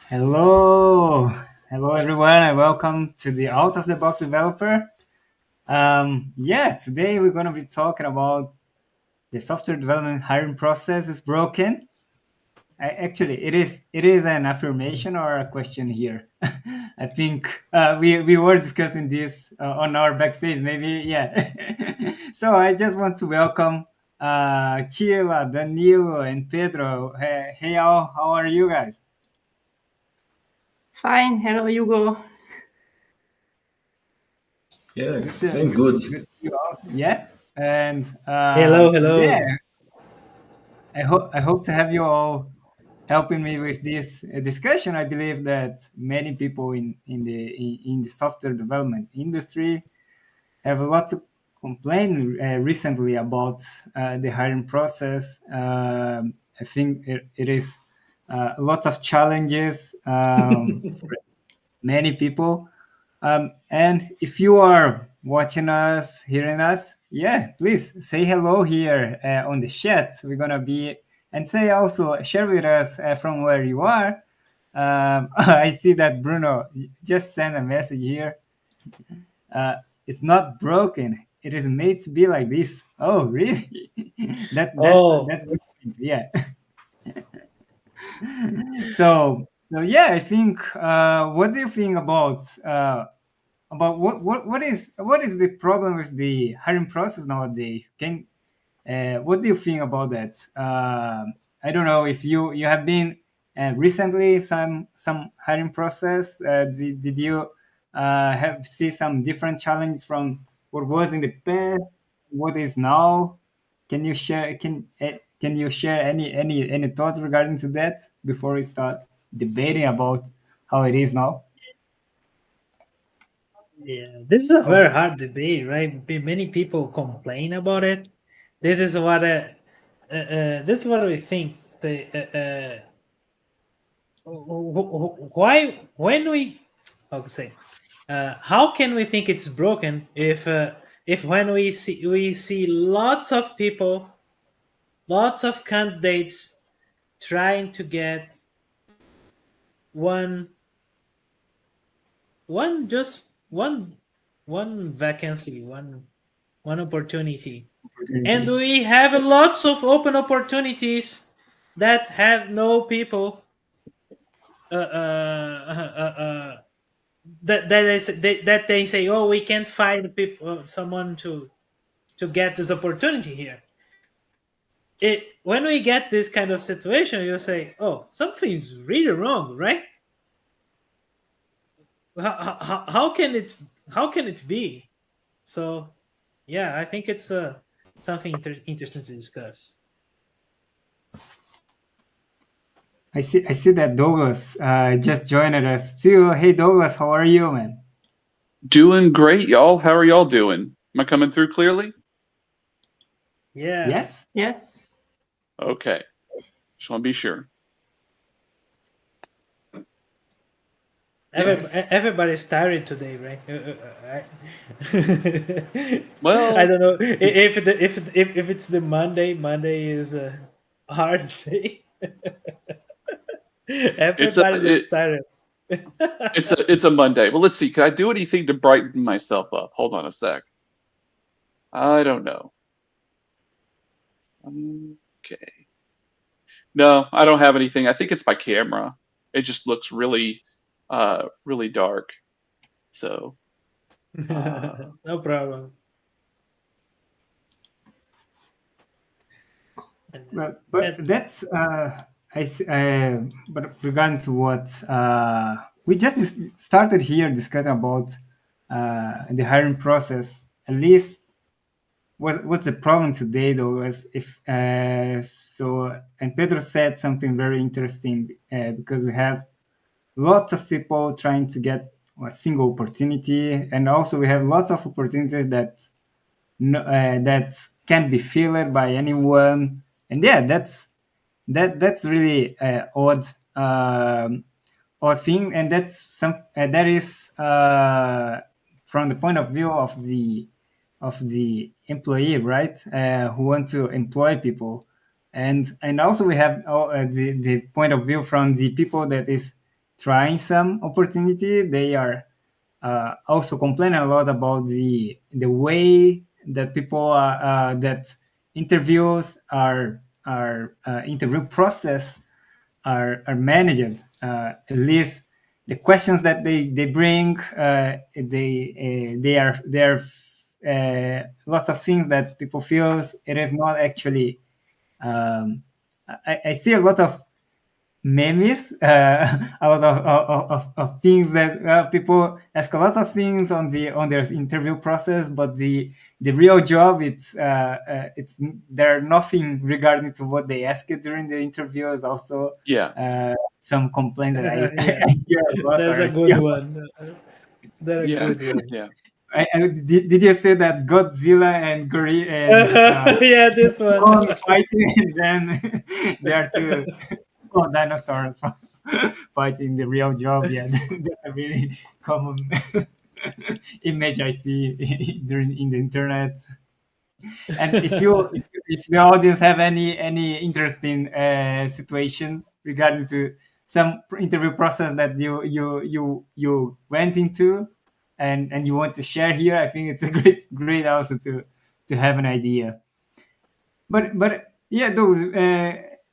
Hello, hello everyone, and welcome to the Out of the Box Developer. Today we're going to be talking about the software development hiring process is broken. Actually, it is an affirmation or a question here. I think we were discussing this on our backstage, maybe, yeah. So I just want to welcome Chila, Danilo, and Pedro. Hey, all, how are you guys? Fine. Hello, Hugo. Yeah, Good to, doing good. good to see you all. Yeah, and Hello, yeah, hello. I hope to have you all helping me with this discussion. I believe that many people in the software development industry have a lot to complain recently about the hiring process. I think it is a lot of challenges for many people. And if you are watching us, hearing us, yeah, please say hello here on the chat. We're gonna be and say also share with us from where you are. I see that Bruno just sent a message here. Uh, it's not broken. It is made to be like this. Oh, really? Oh, That's good. Yeah. So I think. What do you think about what is the problem with the hiring process nowadays? What do you think about that? I don't know if you have been recently some hiring process. Did you have see some different challenges from what was in the past, what is now? Can you share any thoughts regarding to that before we start debating about how it is now? yeah. This is a Oh, very hard debate, right? Many people complain about it. This is what this is what we think. Why when we how to say how can we think it's broken if when we see lots of candidates trying to get one one just one vacancy, one opportunity, and opportunity. we have lots of open opportunities that have no people that they say, oh, we can't find people someone to get this opportunity here. When we get this kind of situation, you say, oh, something's really wrong, right? How can it be? So yeah, I think it's something interesting to discuss. I see that Douglas just joined us too. Hey Douglas, how are you, man? Doing great, y'all. How are y'all doing? Am I coming through clearly? Yeah. Yes. Yes. Okay. Just want to be sure. Yes. Everybody's tired today, right? I Well, don't know if it's the Monday. Monday is hard to say. it's a Everybody looks it, tired. it's a Monday. Well, let's see. Can I do anything to brighten myself up? Hold on a sec. I don't know. Okay. No, I don't have anything. I think it's my camera. It just looks really dark. So, uh, No problem. But And, that's but regarding to what we just started here discussing about the hiring process. At least what's the problem today though is if so and Pedro said something very interesting because we have lots of people trying to get a single opportunity, and also we have lots of opportunities that no, that can't be filled by anyone. And yeah, that's really odd thing, and that is from the point of view of the employee, right? Who want to employ people, and also we have the point of view from the people that is trying some opportunity, they are also complaining a lot about the way that people are that interviews are interview process are managed. At least the questions that they bring, they are lots of things that people feels it is not actually. I see a lot of memes, a lot of things that people ask a lot of things on their interview process, but the real job it's there nothing regarding to what they ask it during the interview is also some complaints that I, Yeah, I hear a lot that's or a I see good a lot. one. That's a Yeah, good one. yeah, Did you say that Godzilla and Gorilla and Yeah, this one. Kong fighting and then they are two dinosaurs fighting the real job? Yeah, that's a really common image I see during in the internet. And if the audience have any interesting situation regarding to some interview process that you went into and you want to share here, I think it's a great also to have an idea. But yeah, those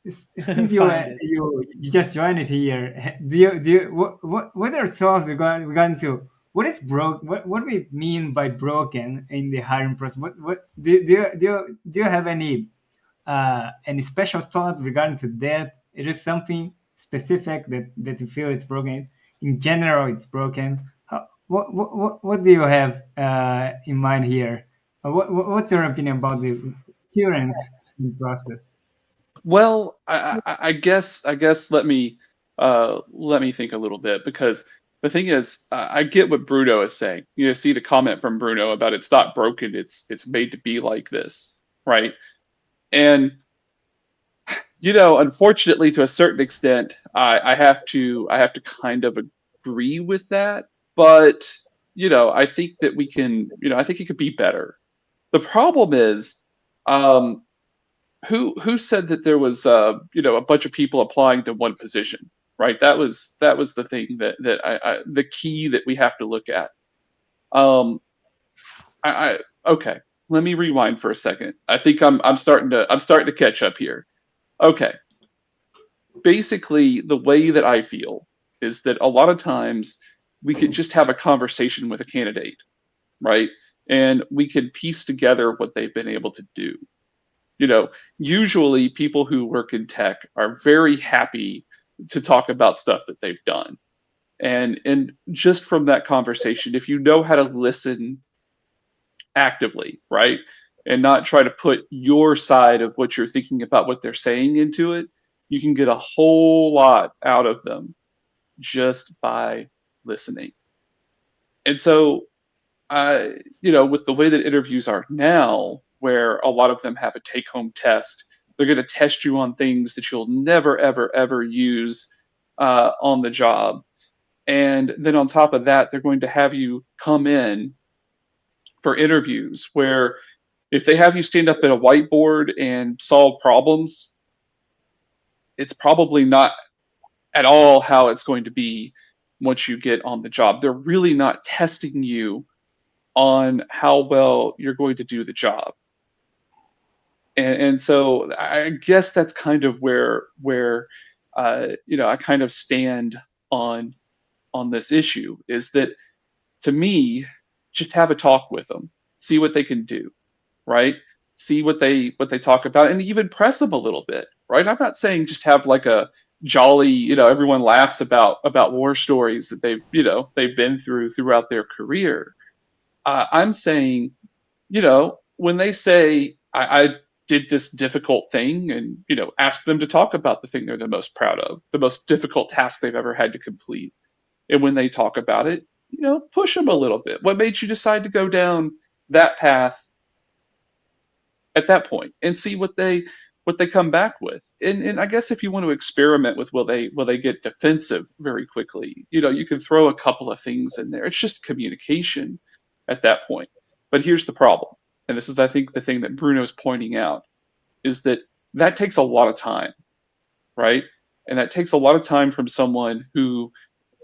since Find it. you just joined it here, what are your thoughts regarding to what is broke? What we mean by broken in the hiring process? What do you have any special thought regarding to that? It is something specific that you feel it's broken. In general, it's broken. What do you have in mind here? What's your opinion about the current process? well, I guess let me think a little bit, because the thing is, I get what Bruno is saying. See the comment from Bruno about it's not broken, it's made to be like this, right? And unfortunately, to a certain extent, I have to kind of agree with that. But I think that we can, I think it could be better. The problem is, um, who said that there was a bunch of people applying to one position, right? That was the thing that the key that we have to look at. Um, okay, let me rewind for a second. I think I'm starting to catch up here. Okay, basically the way that I feel is that a lot of times we could just have a conversation with a candidate, right? And we could piece together what they've been able to do. you know, Usually people who work in tech are very happy to talk about stuff that they've done. And just from that conversation, if you know how to listen actively, right? And not try to put your side of what you're thinking about what they're saying into it, you can get a whole lot out of them just by listening. And so, with the way that interviews are now, where a lot of them have a take home test, they're going to test you on things that you'll never, ever, ever use on the job. And then on top of that, they're going to have you come in for interviews where if they have you stand up at a whiteboard and solve problems, it's probably not at all how it's going to be once you get on the job. They're really not testing you on how well you're going to do the job. And so I guess that's kind of where I kind of stand on this issue, is that, to me, just have a talk with them, see what they can do, right? See what they talk about, and even press them a little bit, right? I'm not saying just have like a jolly, everyone laughs about war stories that they've been throughout their career. I'm saying, when they say I did this difficult thing, and ask them to talk about the thing they're the most proud of, the most difficult task they've ever had to complete. And when they talk about it, push them a little bit. What made you decide to go down that path at that point, and see what they come back with. And I guess if you want to experiment with, will they get defensive very quickly, you can throw a couple of things in there. It's just communication at that point. But here's the problem, and this is, I think, the thing that Bruno's pointing out, is that takes a lot of time, right? And that takes a lot of time from someone who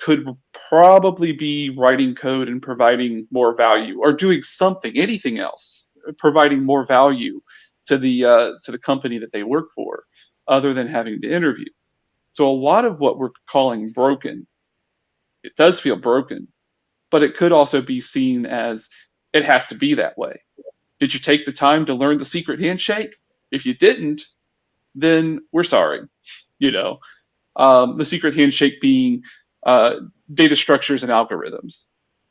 could probably be writing code and providing more value, or doing something, anything else, providing more value to the company that they work for, other than having to interview. So a lot of what we're calling broken, it does feel broken, but it could also be seen as it has to be that way. Did you take the time to learn the secret handshake? If you didn't, then we're sorry. You know, the secret handshake being data structures and algorithms,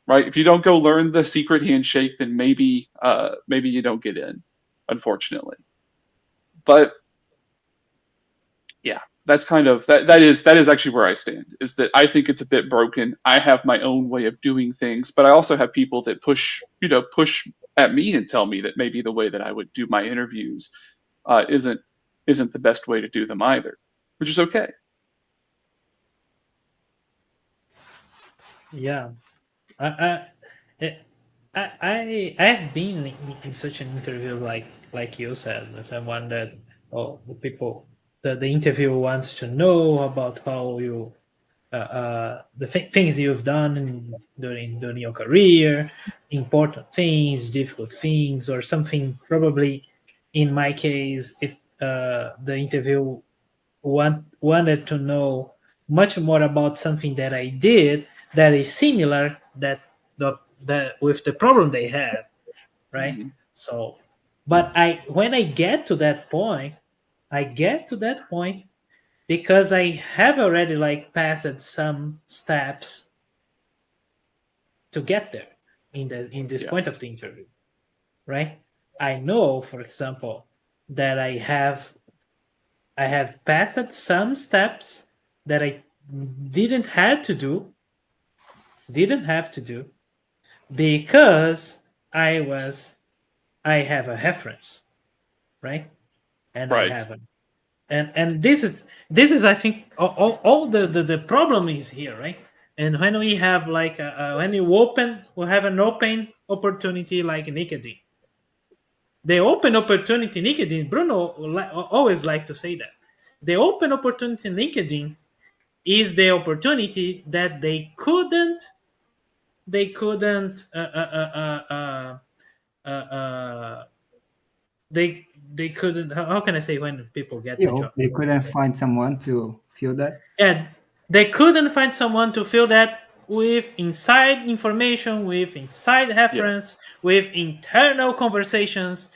right? If you don't go learn the secret handshake, then maybe you don't get in, unfortunately. But yeah, that's kind of that is actually where I stand, is that I think it's a bit broken. I have my own way of doing things, but I also have people that push at me and tell me that maybe the way that I would do my interviews isn't the best way to do them either, which is okay. Yeah, I have been in such an interview, like you said, someone that the interviewer wants to know about how you things you've done during your career, important things, difficult things, or something. Probably, in my case, the interview wanted to know much more about something that I did that is similar with the problem they had, right? Mm-hmm. So, but when I get to that point, because I have already passed some steps to get there in this Yeah. point of the interview, right? I know, for example, that I have passed some steps that I didn't have to do because I have a reference, right? And I Right. haven't. And this is I think all the problem is here, right? And when we have when we have an open opportunity like LinkedIn, the open opportunity in LinkedIn, Bruno always likes to say that the open opportunity in LinkedIn is the opportunity that they couldn't they couldn't, how can I say, when people get the job, They couldn't find someone to fill that. yeah, they couldn't find someone to fill that with inside information, with inside Yeah. reference, with internal conversations,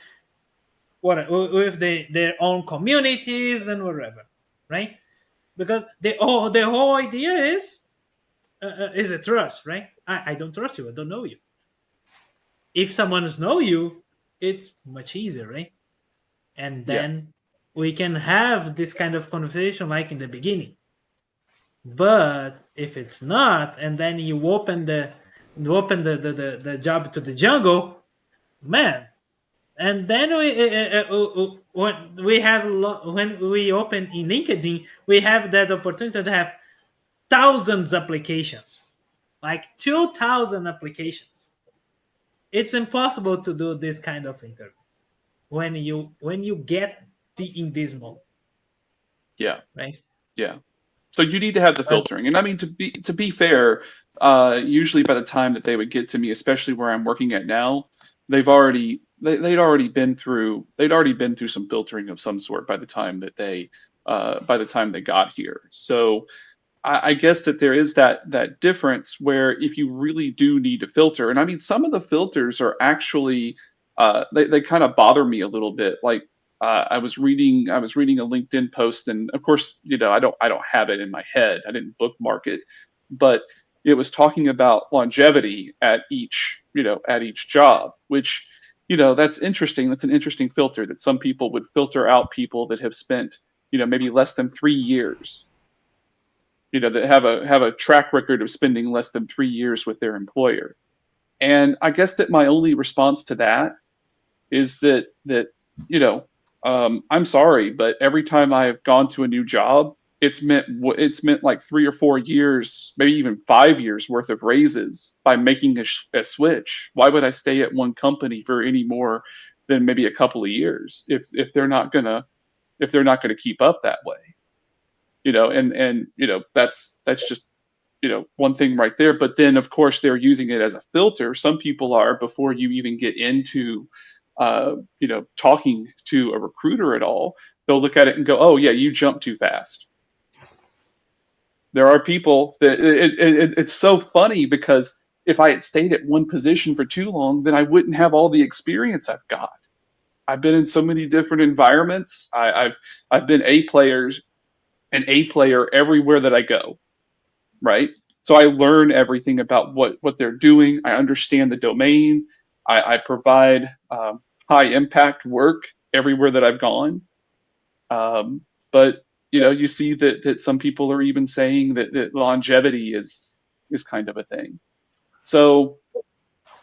with their own communities and whatever, right? Because the whole idea is a trust, right? I don't trust you, I don't know you. If someone know you, it's much easier, right? And Yeah. then we can have this kind of conversation like in the beginning. But if it's not, and then you open the job to the jungle, man. And then when when we open in LinkedIn, we have that opportunity to have thousands applications, like 2,000 applications. It's impossible to do this kind of interview when you get in this mode, Yeah. right? Yeah. So you need to have the But filtering. And I mean, to be fair, usually by the time that they would get to me, especially where I'm working at now, they'd already been through some filtering of some sort by the time that they got here. So I guess that there is that difference where if you really do need to filter, and I mean, some of the filters are actually they kind of bother me a little bit. Like I was reading a LinkedIn post, and of course, I don't have it in my head. I didn't bookmark it, but it was talking about longevity at each job, which that's interesting. That's an interesting filter, that some people would filter out people that have spent maybe less than 3 years, that have a track record of spending less than 3 years with their employer. And I guess that my only response to that is that I'm sorry, but every time I've gone to a new job, it's meant like 3 or 4 years, maybe even 5 years worth of raises by making a switch. Why would I stay at one company for any more than maybe a couple of years if they're not gonna keep up that way? And that's just one thing right there. But then, of course, they're using it as a filter. Some people are, before you even get into talking to a recruiter at all, they'll look at it and go, "Oh yeah, you jumped too fast." There are people that it's so funny, because if I had stayed at one position for too long, then I wouldn't have all the experience I've got. I've been in so many different environments. I've been an A player everywhere that I go, right? So I learn everything about what they're doing. I understand the domain. I provide high impact work everywhere that I've gone. But you see that some people are even saying that longevity is kind of a thing. So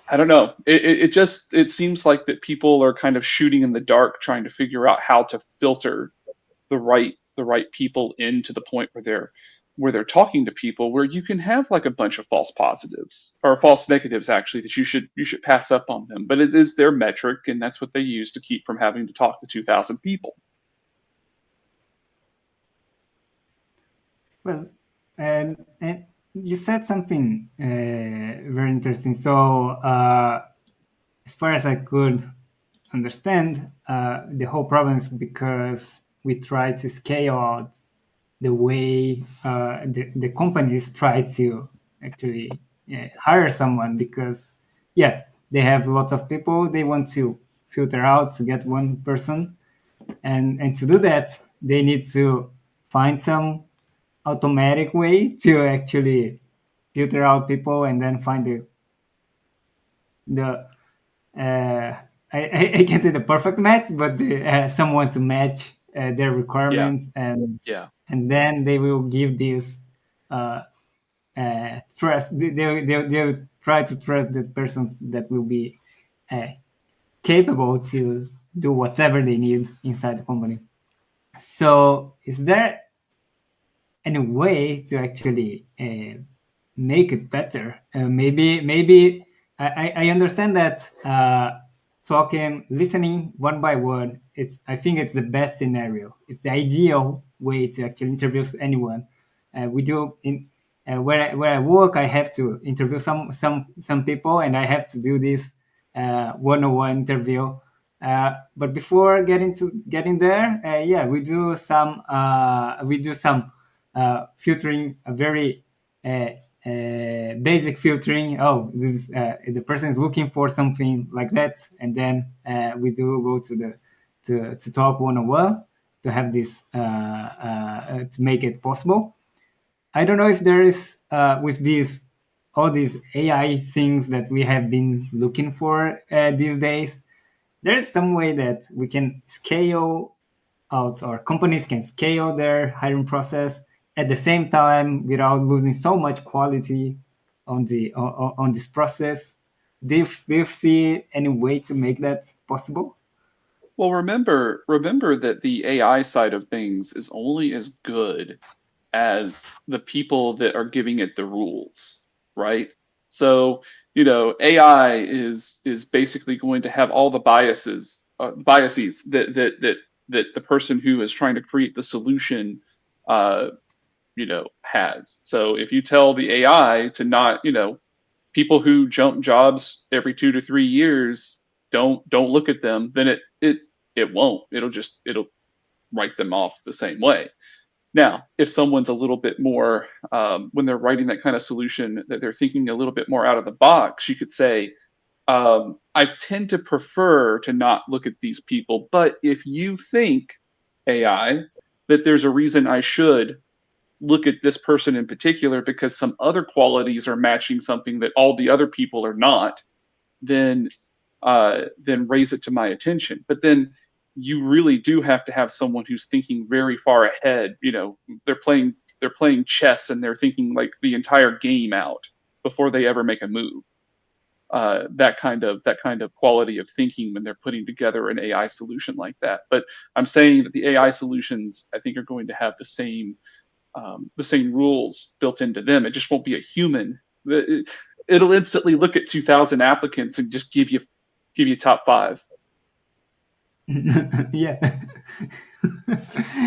I don't know. It seems like that people are kind of shooting in the dark, trying to figure out how to filter the right people into the point where they're talking to people, where you can have like a bunch of false positives or false negatives, actually, that you should pass up on them. But it is their metric, and that's what they use to keep from having to talk to 2,000 people. Well, and you said something very interesting. So, as far as I could understand, the whole problem is because we try to scale out the way the companies try to actually hire someone, because, yeah, they have a lot of people. They want to filter out to get one person. And to do that, they need to find some automatic way to actually filter out people and then find the I can't say the perfect match, but someone to match their requirements, and then they will give this trust. They'll try to trust the person that will be capable to do whatever they need inside the company. So, is there any way to actually make it better? Maybe I understand that listening one by one. I think it's the best scenario. It's the ideal way to actually interview anyone. We do in where I work. I have to interview some people, and I have to do this one-on-one interview. But before getting there, yeah, we do some filtering, a very basic filtering. Oh, this the person is looking for something like that, and then we do go to talk one-on-one to have this to make it possible. I don't know if there is with all these AI things that we have been looking for these days. There's some way that we can scale out, or companies can scale their hiring process at the same time without losing so much quality on this process. Do you see any way to make that possible? Well, remember that the AI side of things is only as good as the people that are giving it the rules, right? So, AI is basically going to have all the biases that the person who is trying to create the solution has. So if you tell the AI to not, people who jump jobs every 2 to 3 years, don't look at them, then it won't. It'll write them off the same way. Now, if someone's a little bit more, when they're writing that kind of solution, that they're thinking a little bit more out of the box, you could say, I tend to prefer to not look at these people, but if you think, AI, that there's a reason I should look at this person in particular because some other qualities are matching something that all the other people are not, then raise it to my attention. But then you really do have to have someone who's thinking very far ahead. They're playing chess, and they're thinking like the entire game out before they ever make a move. That kind of quality of thinking when they're putting together an AI solution like that. But I'm saying that the AI solutions, I think, are going to have the same rules built into them. It just won't be a human. It'll instantly look at 2,000 applicants and just give you top 5. Yeah.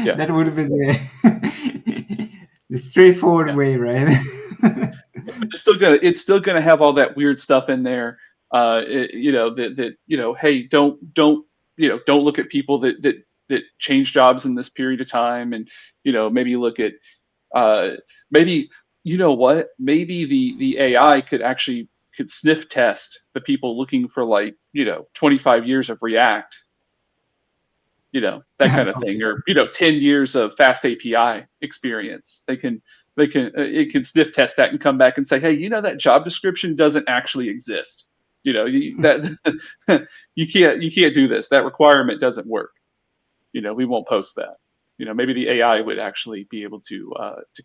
That would be the straightforward way, right? It's still gonna have all that weird stuff in there. Hey, don't look at people that change jobs in this period of time, and maybe look at maybe what, maybe the AI could sniff test the people looking for 25 years of React, that kind of Okay. thing, or 10 years of fast API experience. It can sniff test that and come back and say, hey, that job description doesn't actually exist. That you can't do this. That requirement doesn't work. We won't post that. Maybe the AI would actually be able to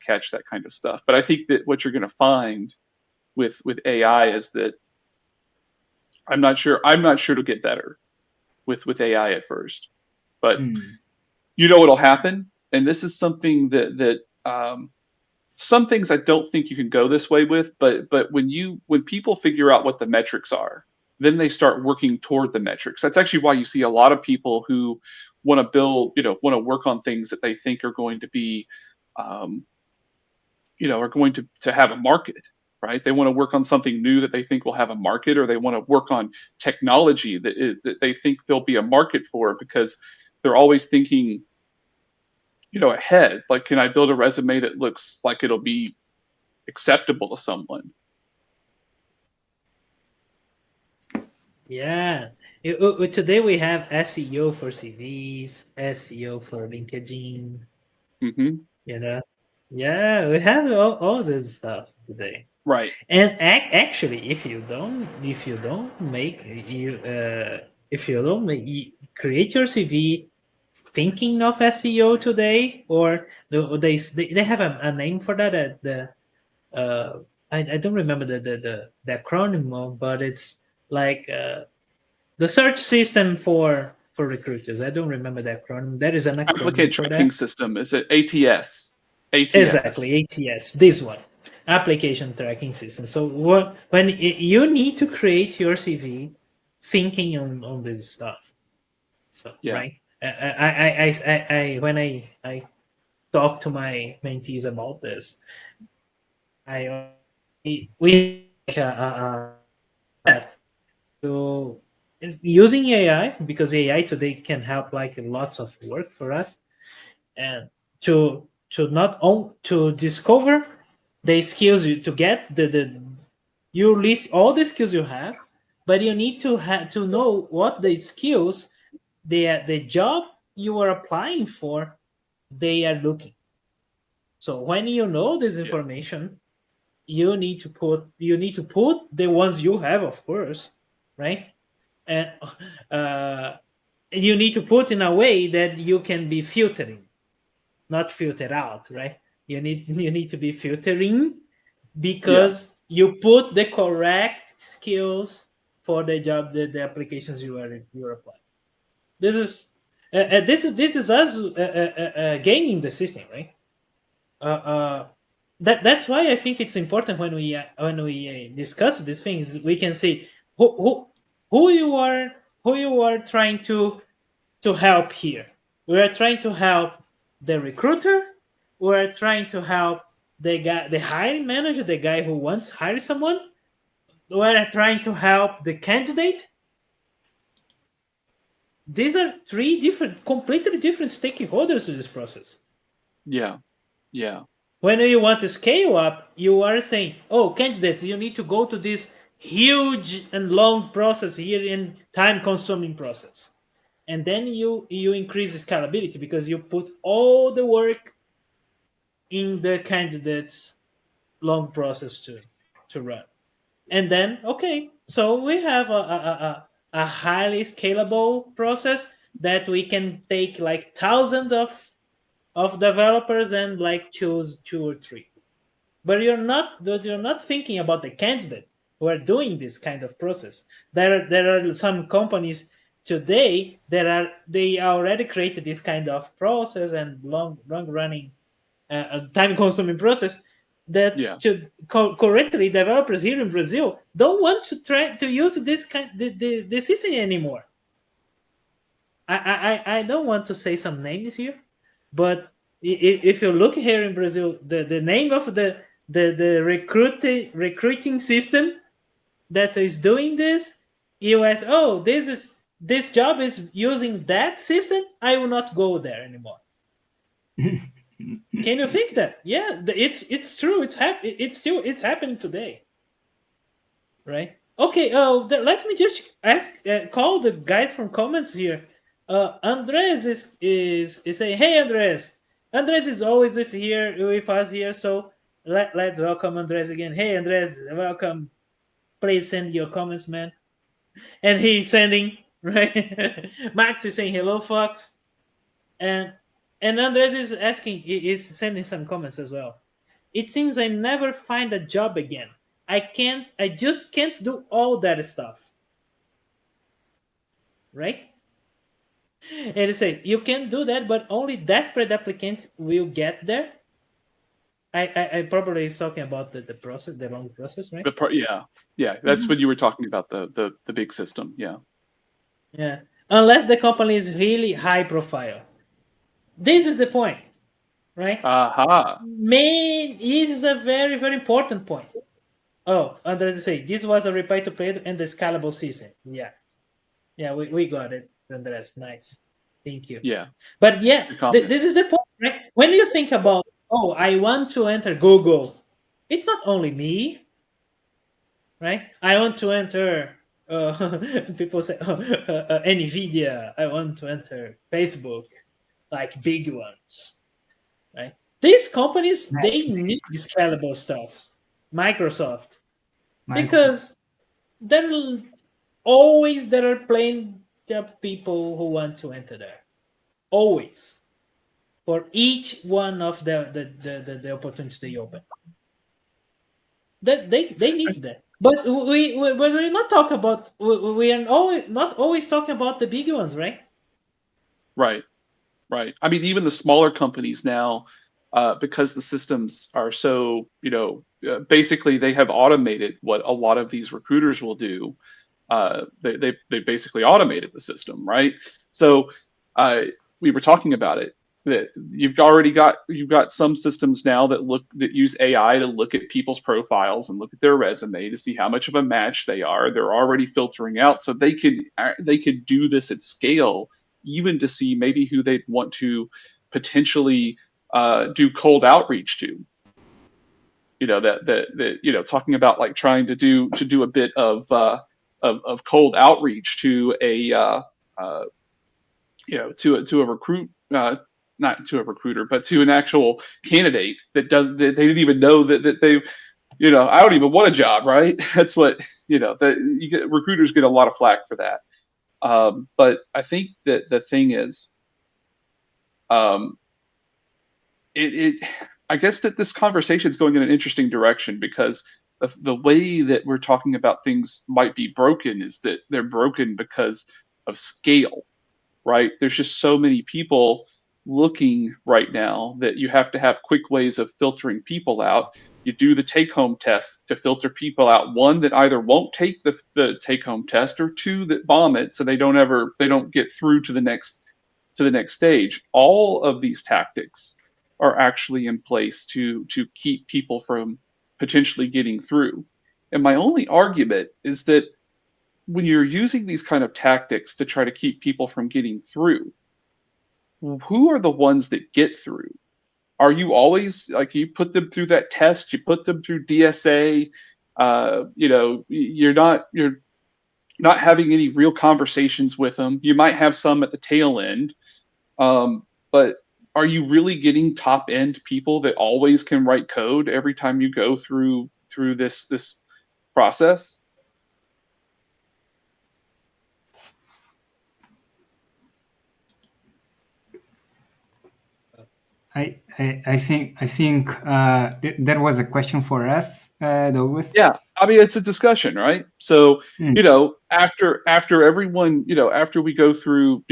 catch that kind of stuff. But I think that what you're going to find with AI is that I'm not sure it'll get better with AI at first, but what'll happen, and this is something that some things I don't think you can go this way with, but when people figure out what the metrics are, then they start working toward the metrics. That's actually why you see a lot of people who want to work on things that they think are going to be, are going to have a market, right? They want to work on something new that they think will have a market, or they want to work on technology that they think there'll be a market for, because they're always thinking, ahead. Like, can I build a resume that looks like it'll be acceptable to someone? Yeah. Today we have SEO for CVs, SEO for LinkedIn. Mm-hmm. Yeah, we have all this stuff today. Right. And actually, if you don't create your CV thinking of SEO today, or they have a name for that. I don't remember the acronym, but it's like the search system for recruiters. I don't remember the acronym. There is an acronym Applicant for tracking that. system. Is it ATS? ATS. Exactly, ATS. This one, application tracking system. So when you need to create your CV, thinking on this stuff. So Yeah. right, when I talk to my mentees about this, we so using AI, because AI today can help lots of work for us, and to discover the skills to get you list all the skills you have, but you need to know what the skills the job you are applying for they are looking. So when you know this information, you need to put the ones you have, of course, right? And you need to put in a way that you can be filtering, not filtered out, right? You need to be filtering, because you put the correct skills for the job, the applications you're applying. This is us gaining the system, right? That's why I think it's important when we discuss these things, we can see who you are trying to help here. We are trying to help the recruiter. We are trying to help the hiring manager, the guy who wants to hire someone. We are trying to help the candidate. These are three completely different stakeholders to this process. Yeah. When you want to scale up, you are saying, oh, candidates, you need to go to this huge and long process here, in time-consuming process. And then you increase scalability, because you put all the work in the candidate's long process to run. And then, okay, so we have a highly scalable process that we can take thousands of developers and choose 2 or 3. But you're not thinking about the candidate who are doing this kind of process. There are some companies today they already created this kind of process and long running time consuming process that currently developers here in Brazil don't want to try to use the system anymore. I don't want to say some names here, but if you look here in Brazil, the name of the recruiting system that is doing this, you ask, oh, this job is using that system, I will not go there anymore. Can you think that? Yeah, it's true. It's happening today, right? Okay. Let me just ask, call the guys from comments here. Andres is saying, hey, Andres. Andres is always with us here, so let's welcome Andres again. Hey, Andres, welcome. Please send your comments, man. And he's sending, right? Max is saying hello, Fox, and Andres is asking, is sending some comments as well. It seems I never find a job again. I just can't do all that stuff. Right? And it says you can do that, but only desperate applicants will get there. I probably is talking about the process, the long process, right? Yeah. That's when you were talking about the big system. Yeah. Yeah. Unless the company is really high profile. This is the point, right? Aha. This is a very, very important point. Oh, Andres say this was a reply to play and the scalable system. Yeah. Yeah, we got it, Andres. Nice. Thank you. Yeah. But yeah, this is the point, right? When you think about, oh, I want to enter Google, it's not only me, right? I want to enter, people say, NVIDIA, I want to enter Facebook, like big ones, right? These companies, they need this scalable stuff. Microsoft. Because there are plenty of people who want to enter there. Always. For each one of the opportunities they open. That they need that. But we're not talking about, we are not always talking about the big ones, right? Right. I mean, even the smaller companies now, because the systems are so, basically they have automated what a lot of these recruiters will do. They basically automated the system, right? So we were talking about it, that you've got some systems now that use AI to look at people's profiles and look at their resume to see how much of a match they are. They're already filtering out, so they could do this at scale, even to see maybe who they'd want to potentially do cold outreach to. Talking about like trying to do a bit of cold outreach to a to a recruit, not to a recruiter, but to an actual candidate that they didn't even know that they, I don't even want a job, right? That's what recruiters get a lot of flack for that. But I think that the thing is, I guess that this conversation is going in an interesting direction, because the way that we're talking about things might be broken is that they're broken because of scale, right? There's just so many people looking right now that you have to have quick ways of filtering people out. You do the take-home test to filter people out. One, that either won't take the take-home test, or two, that bomb it, so they don't get through to the next stage. All of these tactics are actually in place to keep people from potentially getting through. And my only argument is that when you're using these kind of tactics to try to keep people from getting through, who are the ones that get through? Are you always, like, you put them through that test, you put them through DSA, you're not having any real conversations with them. You might have some at the tail end, but are you really getting top end people that always can write code every time you go through this process? I think that was a question for us, Douglas. Yeah, I mean, it's a discussion, right? So after everyone, after we go through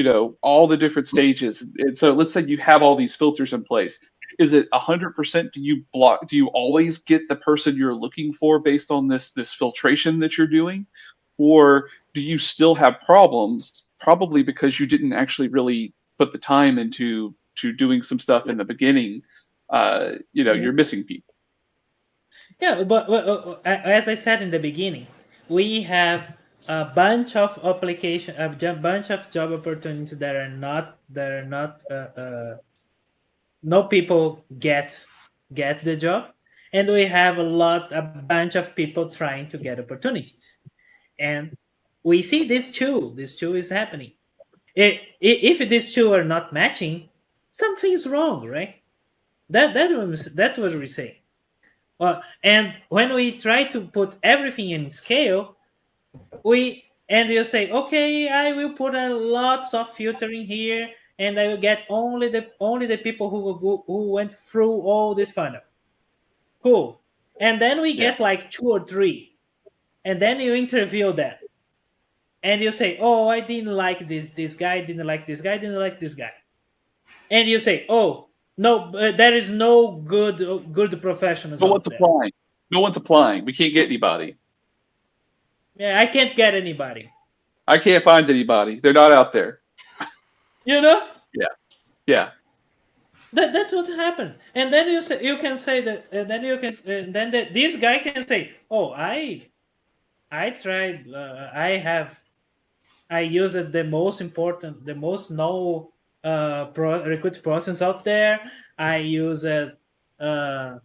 all the different stages, and so let's say you have all these filters in place. Is it 100%? Do you always get the person you're looking for based on this filtration that you're doing, or do you still have problems? Probably because you didn't actually really put the time into doing some stuff in the beginning. You're missing people. Yeah, but as I said in the beginning, we have a bunch of bunch of job opportunities that are not no people get the job, and we have a bunch of people trying to get opportunities, and we see this too. This too is happening. If these two are not matching, something's wrong, right? That was we say. And when we try to put everything in scale, and you say, okay, I will put a lots of filtering here, and I will get only the people who went through all this funnel. Cool. And then we Yeah. get like 2 or 3, and then you interview them, and you say, oh, I didn't like this guy, didn't like this guy, didn't like this guy, and you say, oh no, there is no good professionals No out one's there. applying. No one's applying. We can't get anybody. Yeah, I can't get anybody. I can't find anybody. They're not out there. You know, Yeah. that's what happened. And then you can say that, and then you can, this guy can say, oh, I tried, I used the most important, the most known recruit process out there. I use I don't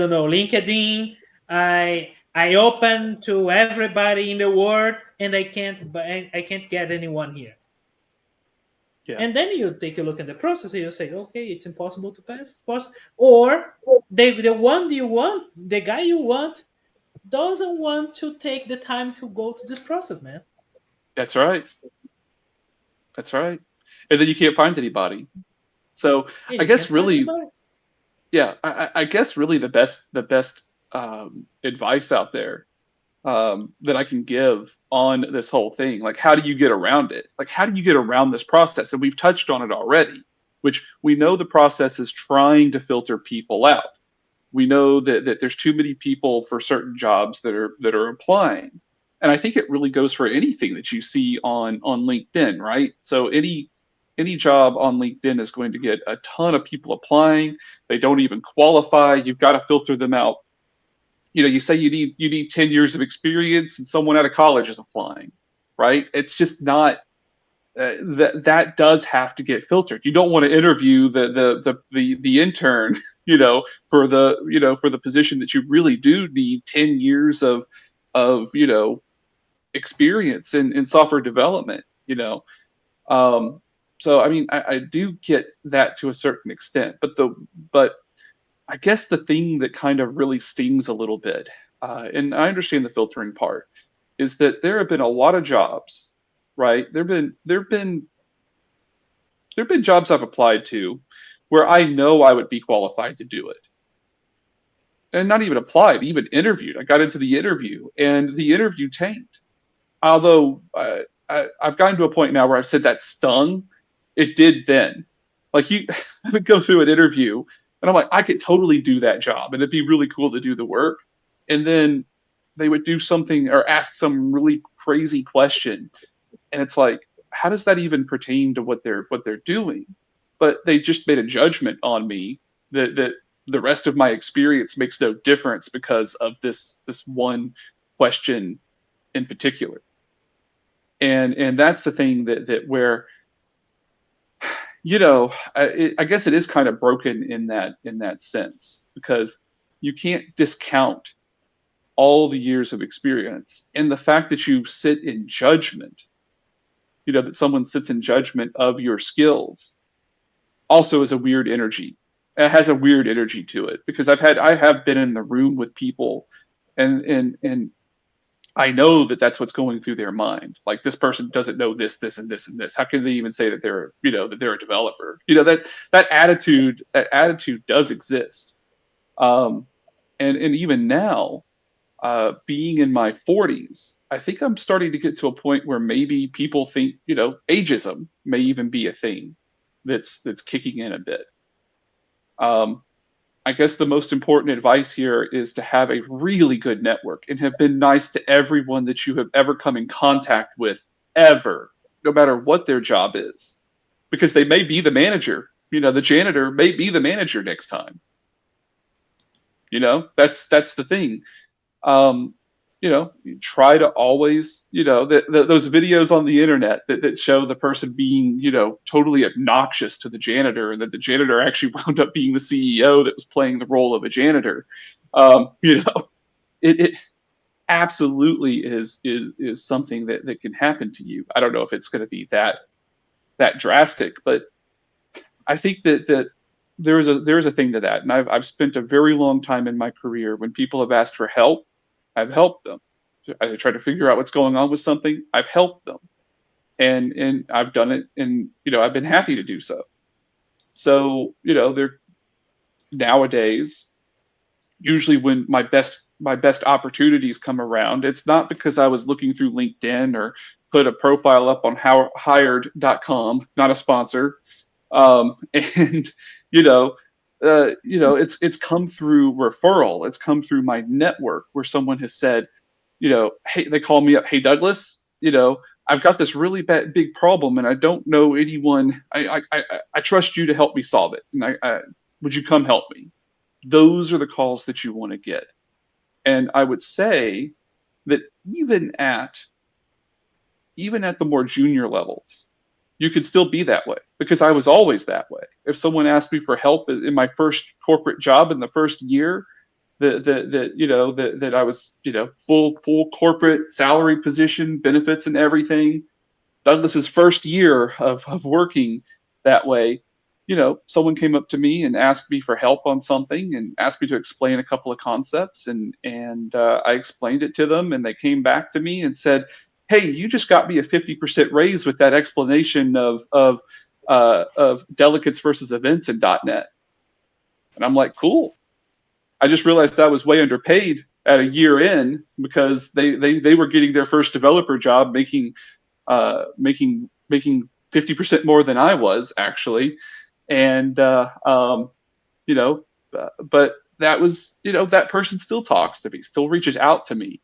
know, LinkedIn. I open to everybody in the world, and I can't get anyone here. Yeah. And then you take a look at the process, and you say, okay, it's impossible to pass. Or the one you want, the guy you want, doesn't want to take the time to go to this process, man. That's right. That's right. And then you can't find anybody. So Yeah, I you guess can't find really, anybody. yeah, I guess really the best advice out there that I can give on this whole thing, like how do you get around it? Like how do you get around this process? And we've touched on it already, which we know the process is trying to filter people out. We know that there's too many people for certain jobs that are applying. And I think it really goes for anything that you see on LinkedIn, right? So any job on LinkedIn is going to get a ton of people applying. They don't even qualify. You've got to filter them out. You know, you say you need 10 years of experience and someone out of college is applying, right? It's just not that does have to get filtered. You don't want to interview the intern, for the position that you really do need 10 years of experience in software development. So I mean, I do get that to a certain extent, but I guess the thing that kind of really stings a little bit, and I understand the filtering part, is that there have been a lot of jobs, right? There've been jobs I've applied to where I know I would be qualified to do it, and not even applied, even interviewed. I got into the interview, and the interview tanked. Although I've gotten to a point now where I've said that stung. It did then. Like I would go through an interview, and I'm like, I could totally do that job, and it'd be really cool to do the work. And then they would do something or ask some really crazy question, and it's like, how does that even pertain to what they're doing? But they just made a judgment on me that the rest of my experience makes no difference because of this one question in particular. And that's the thing that where I guess it is kind of broken in that sense, because you can't discount all the years of experience, and the fact that you sit in judgment, that someone sits in judgment of your skills also is a weird energy. It has a weird energy to it, because I have been in the room with people, and I know that that's what's going through their mind. Like, this person doesn't know this, this, and this, and this. How can they even say that they're a developer? That attitude does exist. And even now, being in my 40s, I think I'm starting to get to a point where maybe people think, ageism may even be a thing that's kicking in a bit. I guess the most important advice here is to have a really good network and have been nice to everyone that you have ever come in contact with, ever, no matter what their job is, because they may be the manager. The janitor may be the manager next time. That's the thing. You try to always, those videos on the internet that show the person being, totally obnoxious to the janitor, and that the janitor actually wound up being the CEO that was playing the role of a janitor. It absolutely is something that can happen to you. I don't know if it's going to be that drastic, but I think that there is a thing to that, and I've spent a very long time in my career when people have asked for help, I've helped them. I try to figure out what's going on with something, I've helped them, and I've done it, and I've been happy to do so. So there nowadays, usually when my best opportunities come around, it's not because I was looking through LinkedIn or put a profile up on hired.com, not a sponsor. And it's come through referral. It's come through my network where someone has said, hey, they call me up, hey Douglas, I've got this really big problem and I don't know anyone. I trust you to help me solve it, and would you come help me? Those are the calls that you want to get. And I would say that even at the more junior levels, you could still be that way, because I was always that way. If someone asked me for help in my first corporate job in the first year, that I was, full corporate salary position, benefits and everything, Douglas's first year of working that way, someone came up to me and asked me for help on something and asked me to explain a couple of concepts, and I explained it to them, and they came back to me and said, hey, you just got me a 50% raise with that explanation of delegates versus events in .NET. And I'm like, cool. I just realized I was way underpaid at a year in, because they were getting their first developer job making 50% more than I was actually. And but that was, that person still talks to me, still reaches out to me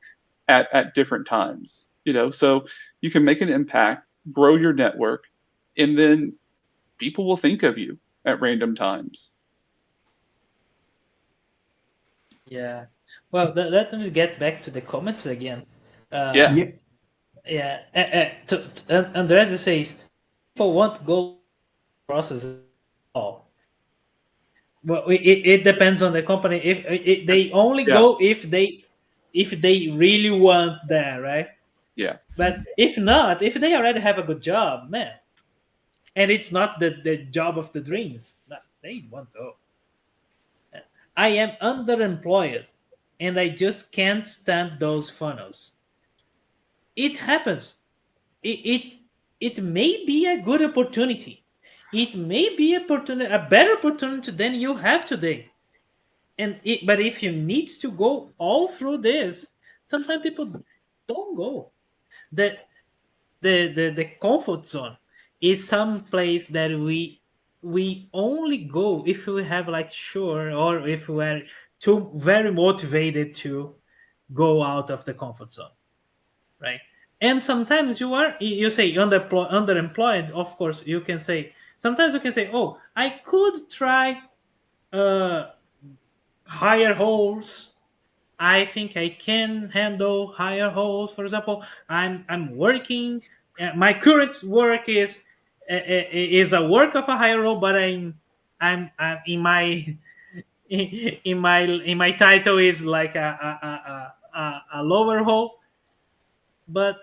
at different times. So you can make an impact, grow your network, and then people will think of you at random times. Yeah. Well, let me get back to the comments again. Yeah. Andres says people won't go process at all. Well, it depends on the company. If they only go if they really want that, right? Yeah. But if not, if they already have a good job, man, and it's not the job of the dreams, they won't go. I am underemployed, and I just can't stand those funnels. It happens. It may be a good opportunity. It may be a better opportunity than you have today. But if you need to go all through this, sometimes people don't go. The comfort zone is some place that we only go if we have like sure, or if we are too very motivated to go out of the comfort zone, right? And sometimes you say underemployed. Of course, you can say, sometimes you can say, oh, I could try higher roles. I think I can handle higher roles. For example, I'm working. My current work is a work of a higher role, but I'm in my in my title is like a lower role. But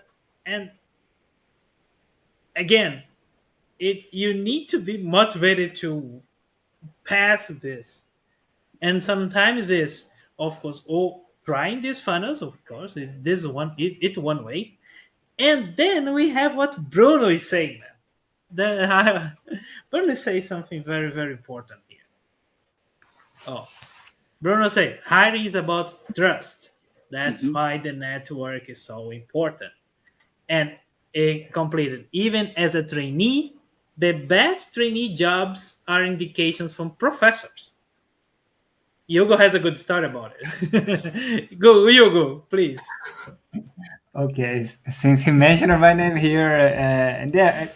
and again, you need to be motivated to pass this, and sometimes is, of course, trying these funnels. Of course, this one it one way, and then we have what Bruno is saying. Bruno says something very very important here. Oh, Bruno say hiring is about trust. That's why the network is so important. And it completed. Even as a trainee, the best trainee jobs are indications from professors. Hugo has a good story about it. Go, Hugo, please. Okay, since he mentioned my name here, and yeah,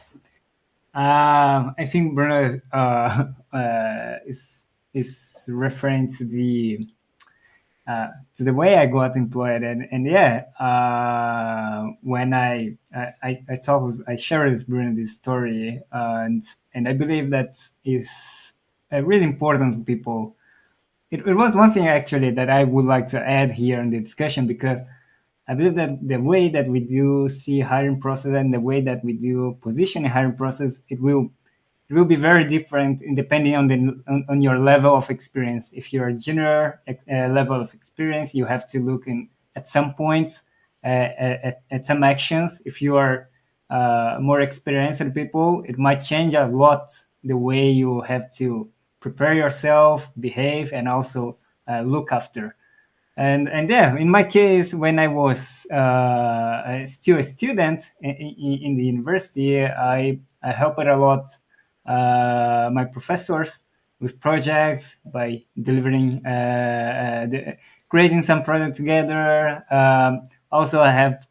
I think Bruno is referring to to the way I got employed. And yeah, when I talk with, I share with Bruno this story, and I believe that is really important to people. It was one thing actually that I would like to add here in the discussion, because I believe that the way that we do see hiring process and the way that we do position in hiring process, it will be very different depending on on your level of experience. If you're a junior level of experience, you have to look in at some points at some actions. If you are more experienced people, it might change a lot the way you have to prepare yourself, behave, and also look after. And yeah, in my case, when I was still a student in the university, I helped a lot my professors with projects by delivering, creating some product together. Also, I have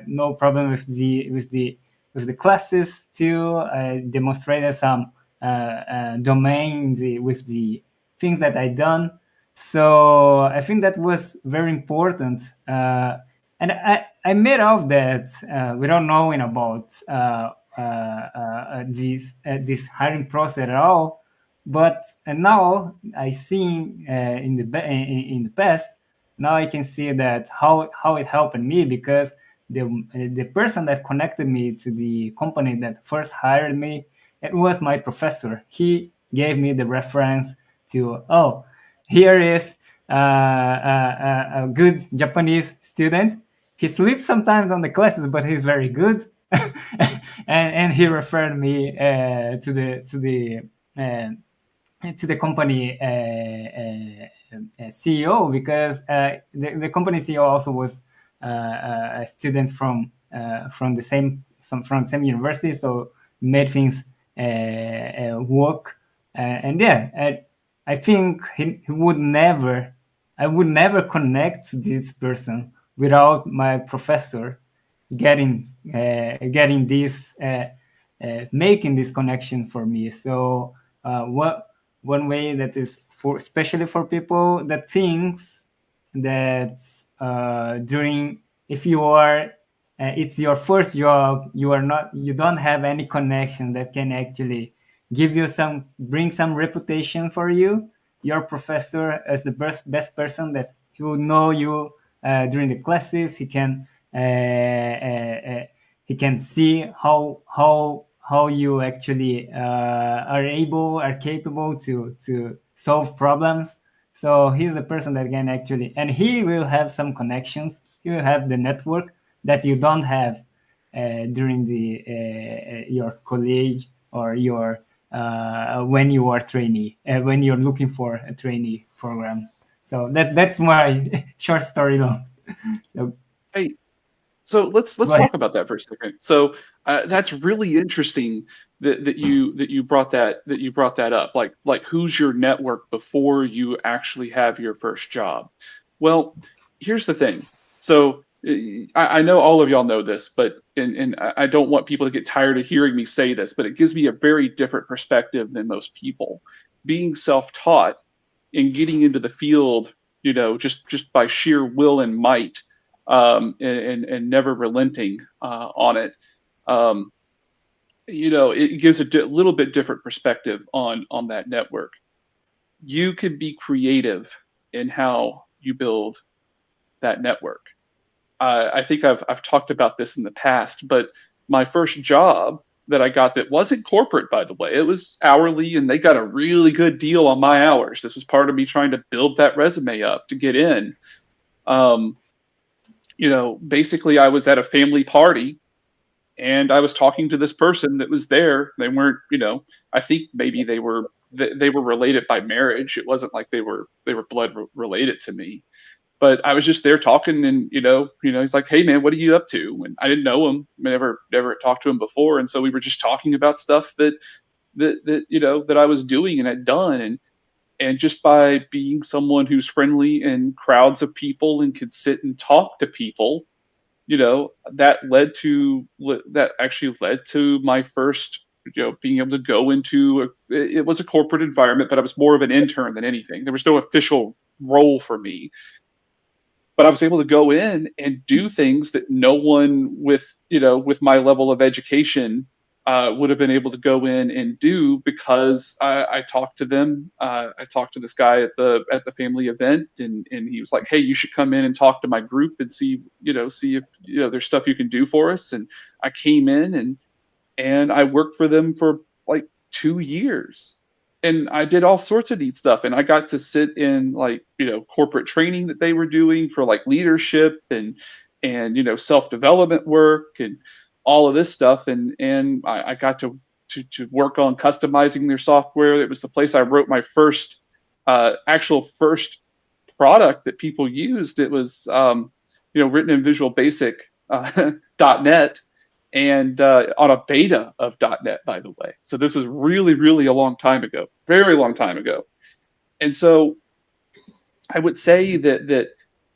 no problem with the classes too. I demonstrated some domains with the things that I done. So I think that was very important. And I made out that without knowing about this hiring process at all. But now I see in the past, now I can see that how it helped me, because the person that connected me to the company that first hired me, it was my professor. He gave me the reference to, oh, here is a good Japanese student. He sleeps sometimes on the classes, but he's very good. And he referred me to the company CEO, because the company CEO also was a student from the same university, so made things work. And yeah, I think he would never, I would never connect to this person without my professor getting this making this connection for me. So what one way that is for, especially for people that thinks that during, if you are it's your first job, you don't have any connection that can actually give you some, bring some reputation for you. Your professor is the best person that he will know you during the classes. He can see how you actually are capable to solve problems. So he's the person that can actually, and he will have some connections. He will have the network that you don't have during the your college or your when you are trainee, when you're looking for a trainee program. So that's my short story long. So Hey, so let's go ahead. talk about that for a second. So that's really interesting that you brought that up. Like who's your network before you actually have your first job? Well, here's the thing. So I know all of y'all know this, but and I don't want people to get tired of hearing me say this, but it gives me a very different perspective than most people. Being self-taught and getting into the field, just by sheer will and might, and never relenting on it. Um, it gives a little bit different perspective on that network. You can be creative in how you build that network. I think I've talked about this in the past, but my first job that I got, that wasn't corporate, by the way, it was hourly, and they got a really good deal on my hours. This was part of me trying to build that resume up to get in. Basically I was at a family party and I was talking to this person that was there. They weren't, I think maybe they were related by marriage. It wasn't like they were blood related to me, but I was just there talking, and he's like, "Hey man, what are you up to?" And I didn't know him, never talked to him before, and so we were just talking about stuff that I was doing and had done, and just by being someone who's friendly in crowds of people and could sit and talk to people, that actually led to my first, being able to go into it was a corporate environment, but I was more of an intern than anything. There was no official role for me. But I was able to go in and do things that no one with my level of education would have been able to go in and do, because I talked to them. I talked to this guy at the family event, and he was like, "Hey, you should come in and talk to my group and see if there's stuff you can do for us." And I came in and I worked for them for like 2 years. And I did all sorts of neat stuff. And I got to sit in corporate training that they were doing for like leadership and self-development work and all of this stuff. And I got to work on customizing their software. It was the place I wrote my first actual first product that people used. It was written in Visual Basic .NET. And on a beta of .NET, by the way. So this was really, really a long time ago, very long time ago. And so I would say that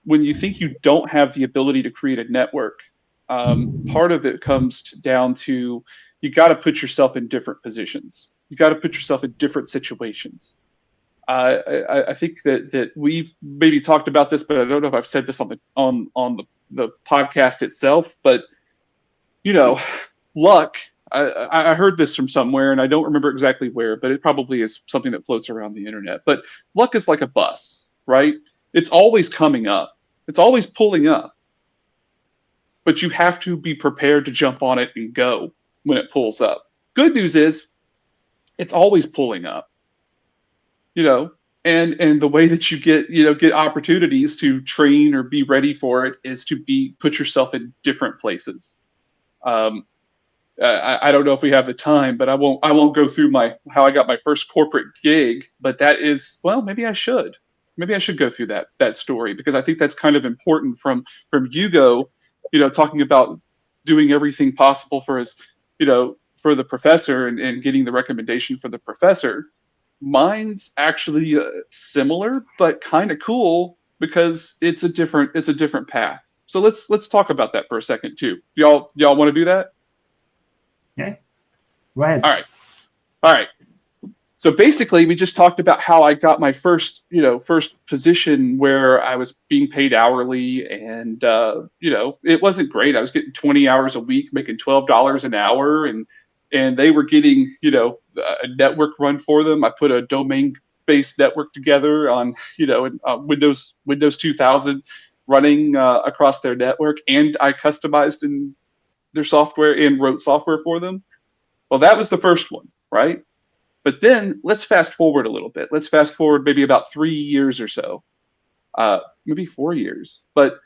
when you think you don't have the ability to create a network, part of it comes down to you got to put yourself in different positions. You got to put yourself in different situations. I think that we've maybe talked about this, but I don't know if I've said this on the podcast itself, but luck, I heard this from somewhere and I don't remember exactly where, but it probably is something that floats around the internet. But luck is like a bus, right? It's always coming up. It's always pulling up. But you have to be prepared to jump on it and go when it pulls up. Good news is it's always pulling up. And the way that you get opportunities to train or be ready for it is to put yourself in different places. I don't know if we have the time, but I won't go through how I got my first corporate gig, but that is, well, maybe I should go through that story, because I think that's kind of important from Hugo, talking about doing everything possible for for the professor and getting the recommendation for the professor. Mine's actually similar, but kind of cool because it's a different path. So let's talk about that for a second too. Y'all want to do that? Yeah. Go ahead. All right. So basically, we just talked about how I got my first position where I was being paid hourly, and it wasn't great. I was getting 20 hours a week, making $12 an hour, and they were getting a network run for them. I put a domain-based network together on Windows 2000. Running across their network, and I customized in their software and wrote software for them. Well, that was the first one, right? But then let's fast forward a little bit. Let's fast forward maybe about 3 years or so, maybe 4 years. But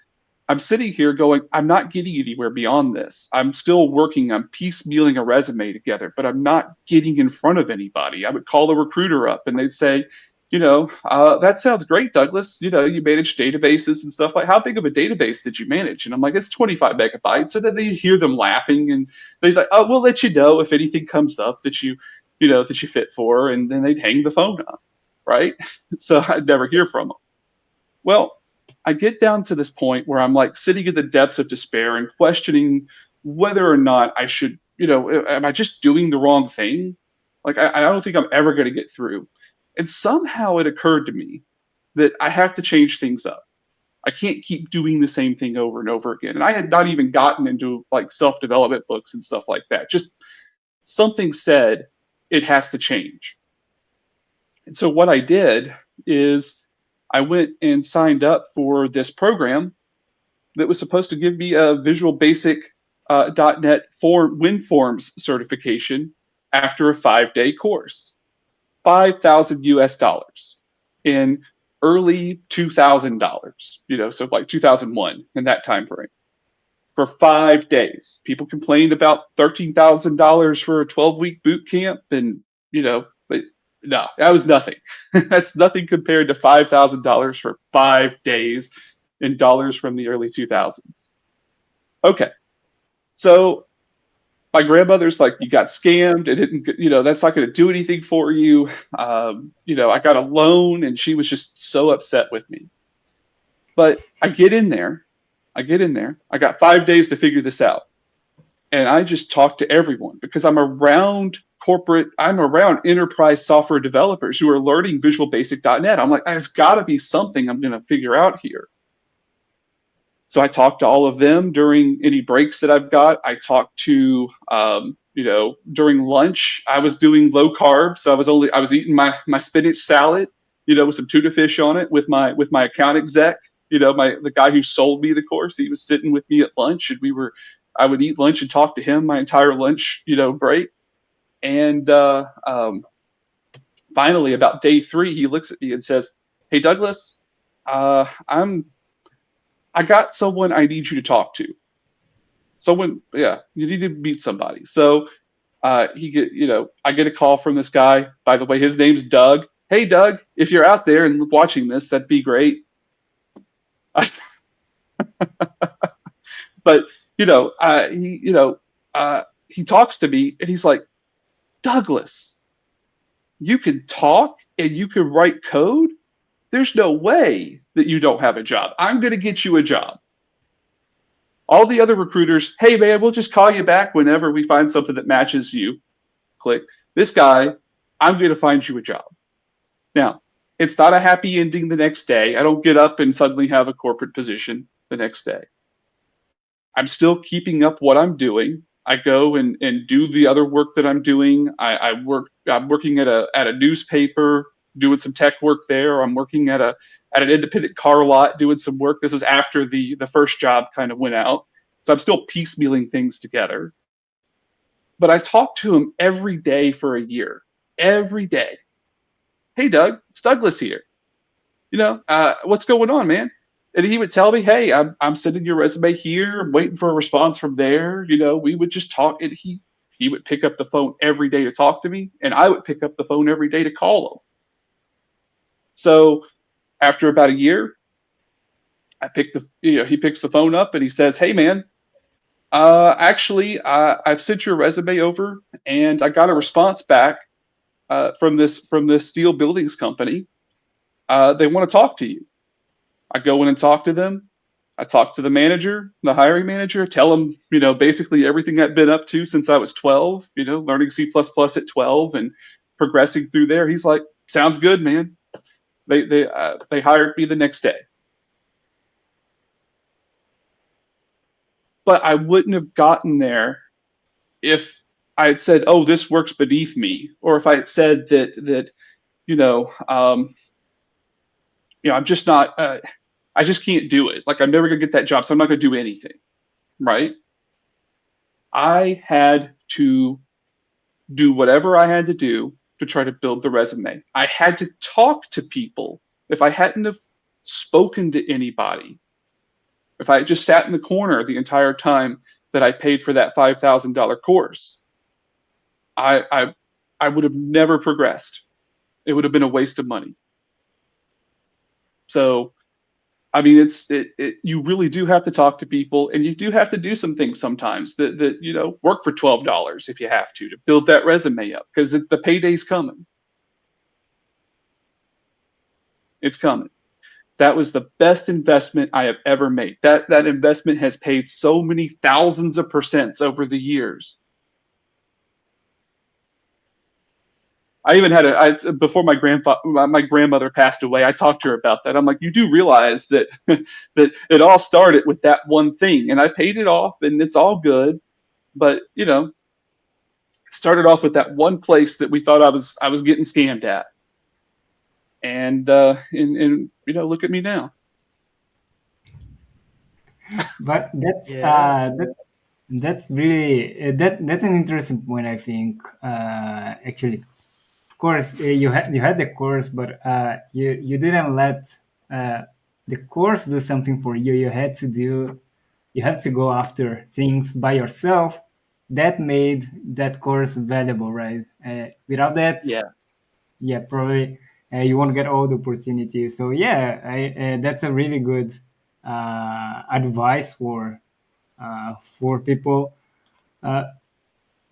I'm sitting here going, I'm not getting anywhere beyond this. I'm still working. I'm piecemealing a resume together, but I'm not getting in front of anybody. I would call the recruiter up and they'd say, that sounds great, Douglas. You manage databases and stuff. Like, how big of a database did you manage? And I'm like, it's 25 megabytes. And then they hear them laughing, and they're like, oh, we'll let you know if anything comes up that you fit for. And then they'd hang the phone up, right? So I'd never hear from them. Well, I get down to this point where I'm like sitting in the depths of despair and questioning whether or not I should, am I just doing the wrong thing? Like, I don't think I'm ever going to get through. And somehow it occurred to me that I have to change things up. I can't keep doing the same thing over and over again. And I had not even gotten into like self-development books and stuff like that. Just something said it has to change. And so what I did is I went and signed up for this program that was supposed to give me a Visual Basic .NET WinForms certification after a 5-day course. $5,000 US in early $2,000, so like 2001 in that time frame, for 5 days. People complained about $13,000 for a 12-week boot camp, and but no, that was nothing. That's nothing compared to $5,000 for 5 days in dollars from the early 2000s. Okay, so my grandmother's like, you got scammed. It didn't, that's not going to do anything for you. I got a loan, and she was just so upset with me. But I get in there. I got 5 days to figure this out. and I just talk to everyone because I'm around enterprise software developers who are learning Visual Basic.net. I'm like, there's got to be something I'm going to figure out here. So I talk to all of them during any breaks that I've got. I talk to, during lunch, I was doing low carb. So I was eating my spinach salad, with some tuna fish on it with my account exec, the guy who sold me the course. He was sitting with me at lunch, and I would eat lunch and talk to him my entire lunch, break. And finally, about day 3, he looks at me and says, "Hey, Douglas, I got someone I need you to talk to. You need to meet somebody." So I get a call from this guy. By the way, his name's Doug. Hey, Doug, if you're out there and watching this, that'd be great. But he talks to me and he's like, "Douglas, you can talk and you can write code? There's no way that you don't have a job. I'm going to get you a job." All the other recruiters, "Hey man, we'll just call you back whenever we find something that matches you." Click. This guy, "I'm going to find you a job." Now, it's not a happy ending the next day. I don't get up and suddenly have a corporate position the next day. I'm still keeping up what I'm doing. I go and do the other work that I'm doing. I'm working at a newspaper, doing some tech work there. Or I'm working at an independent car lot doing some work. This is after the first job kind of went out. So I'm still piecemealing things together. But I talked to him every day for a year. Every day. "Hey, Doug, it's Douglas here. What's going on, man?" And he would tell me, "Hey, I'm sending your resume here. I'm waiting for a response from there." We would just talk, and he would pick up the phone every day to talk to me, and I would pick up the phone every day to call him. So after about a year, he picks the phone up and he says, "Hey, man, actually, I've sent your resume over, and I got a response back from this steel buildings company. They want to talk to you." I go in and talk to them. I talk to the hiring manager, tell him, basically everything I've been up to since I was 12, learning C++ at 12 and progressing through there. He's like, "Sounds good, man." They hired me the next day. But I wouldn't have gotten there if I had said, "Oh, this works beneath me," or if I had said that I'm just not. I just can't do it. Like, I'm never gonna get that job, so I'm not gonna do anything, right? I had to do whatever I had to do to try to build the resume. I had to talk to people. If I hadn't have spoken to anybody, if I had just sat in the corner the entire time that I paid for that $5,000 course, I would have never progressed. It would have been a waste of money. So, I mean, you really do have to talk to people, and you do have to do some things sometimes that work for $12 if you have to build that resume up, because the payday's coming. It's coming. That was the best investment I have ever made. That investment has paid so many thousands of percents over the years. I even had before my grandmother passed away, I talked to her about that. I'm like, "You do realize that that it all started with that one thing, and I paid it off, and it's all good. But it started off with that one place that we thought I was getting scammed at, and look at me now." But that's really that's an interesting point, I think. Actually, of course, you had the course, but you didn't let the course do something for you. You have to go after things by yourself. That made that course valuable, right? Without that, yeah, probably you won't get all the opportunities. So yeah, that's a really good advice for people,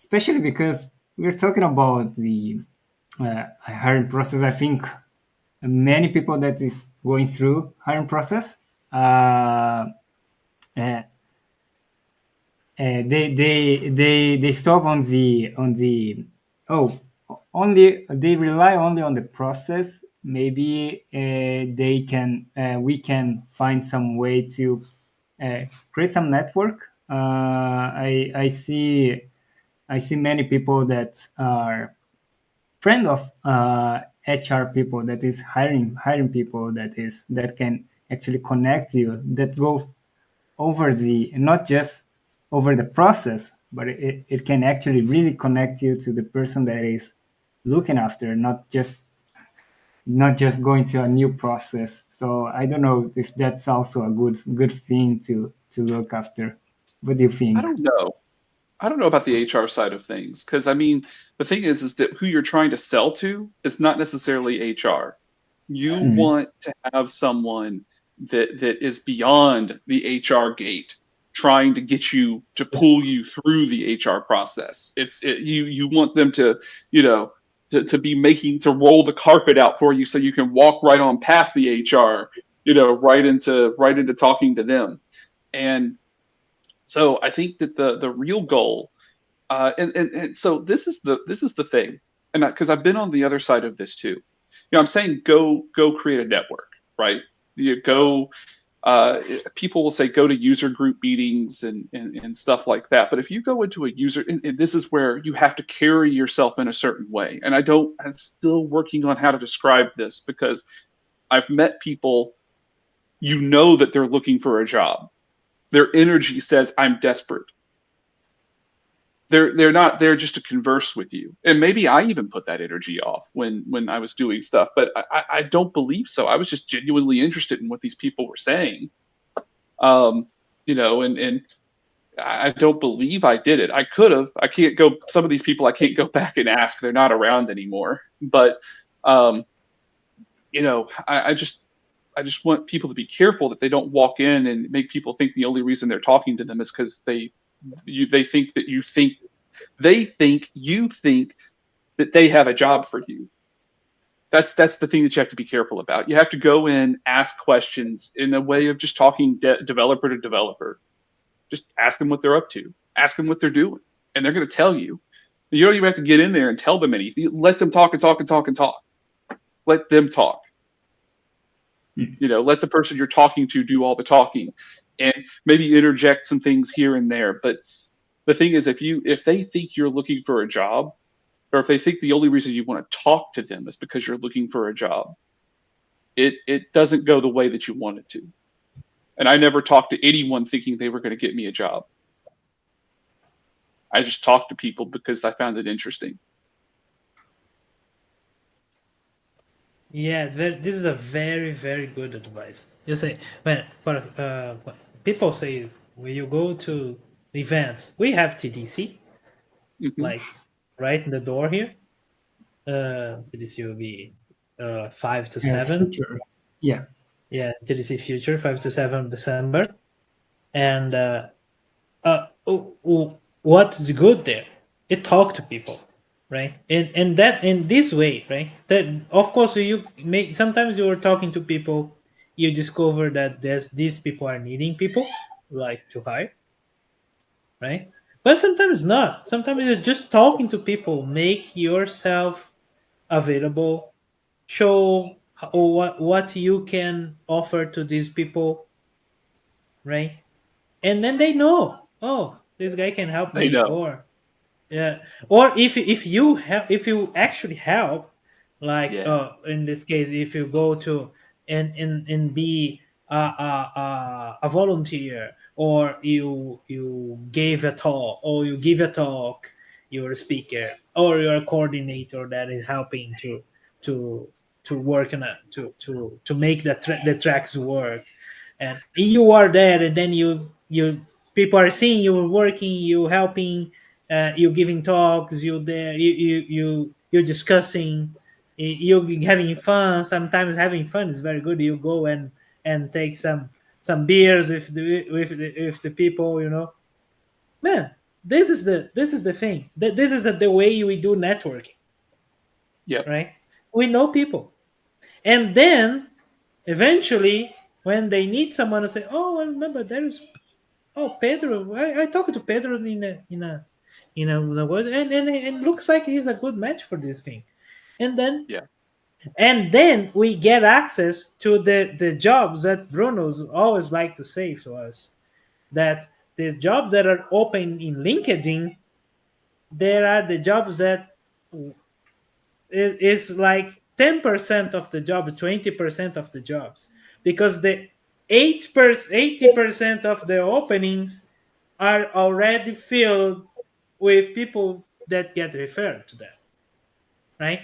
especially because we're talking about the hiring process. I think many people that is going through hiring process, uh, they stop on the oh only they rely only on the process. Maybe we can find some way to create some network. I see many people that are friend of HR people that is hiring people that can actually connect you, that goes over the not just over the process, but it can actually really connect you to the person that is looking after, not just going to a new process. So I don't know if that's also a good thing to look after. What do you I think? don't know. I don't know about the HR side of things because I mean the thing is that who you're trying to sell to is not necessarily HR. You Mhm. want to have someone that is beyond the HR gate, trying to get you to pull you through the HR process. You want them to you know to be making to roll the carpet out for you so you can walk right on past the HR, right into talking to them. And so I think that the real goal, and so this is the thing, and because I've been on the other side of this too. I'm saying go create a network, right? You go. People will say go to user group meetings and stuff like that. But if you go into a user, and this is where you have to carry yourself in a certain way. And I'm still working on how to describe this because I've met people, that they're looking for a job. Their energy says, I'm desperate. They're not there just to converse with you. And maybe I even put that energy off when I was doing stuff, but I don't believe so. I was just genuinely interested in what these people were saying. Um, and I don't believe I did it. I could have. I can't go. Some of these people I can't go back and ask. They're not around anymore. But um, I just want people to be careful that they don't walk in and make people think the only reason they're talking to them is because they think that you think that they have a job for you. That's the thing that you have to be careful about. You have to go in, ask questions in a way of just talking developer to developer. Just ask them what they're up to, ask them what they're doing, and they're going to tell you. You don't even have to get in there and tell them anything. Let them talk and talk and talk and talk. Let them talk. Let the person you're talking to do all the talking, and maybe interject some things here and there. But the thing is, if they think you're looking for a job, or if they think the only reason you want to talk to them is because you're looking for a job, it doesn't go the way that you want it to. And I never talked to anyone thinking they were going to get me a job. I just talked to people because I found it interesting. Yeah, this is a very, very good advice. You say when people say when you go to events, we have TDC Mm-hmm. like right in the door here. TDC will be 5 to 7. Future. Yeah. Yeah, TDC Future 5 to 7 December, and what's good there? It talk to people, right? And that in this way, right? That of course you make sometimes you are talking to people, you discover that these people are needing people like to hire, right? But sometimes not. Sometimes it's just talking to people. Make yourself available. Show what you can offer to these people, right? And then they know, oh, this guy can help They me, know. or yeah, or if you help, if you actually help, like Yeah. in this case, if you go to and be a volunteer, or you gave a talk, or you give a talk, you're a speaker, or you're a coordinator that is helping to to work on to make the tracks work, and you are there, and then you people are seeing you working, you helping, you giving talks, you there, you discussing, you having fun. Sometimes having fun is very good. You go and take some beers with the people, man. This is the thing. This is the way we do networking, Yep. right? We know people, and then eventually when they need someone to say, oh, I remember oh, Pedro, I talked to Pedro in a word, and looks like he's a good match for this thing. And then Yeah. we get access to the jobs that Bruno's always like to say to us, that the jobs that are open in LinkedIn, there are the jobs that is like 10% of the job, 20% of the jobs, because the 80% of the openings are already filled with people that get referred to them, right?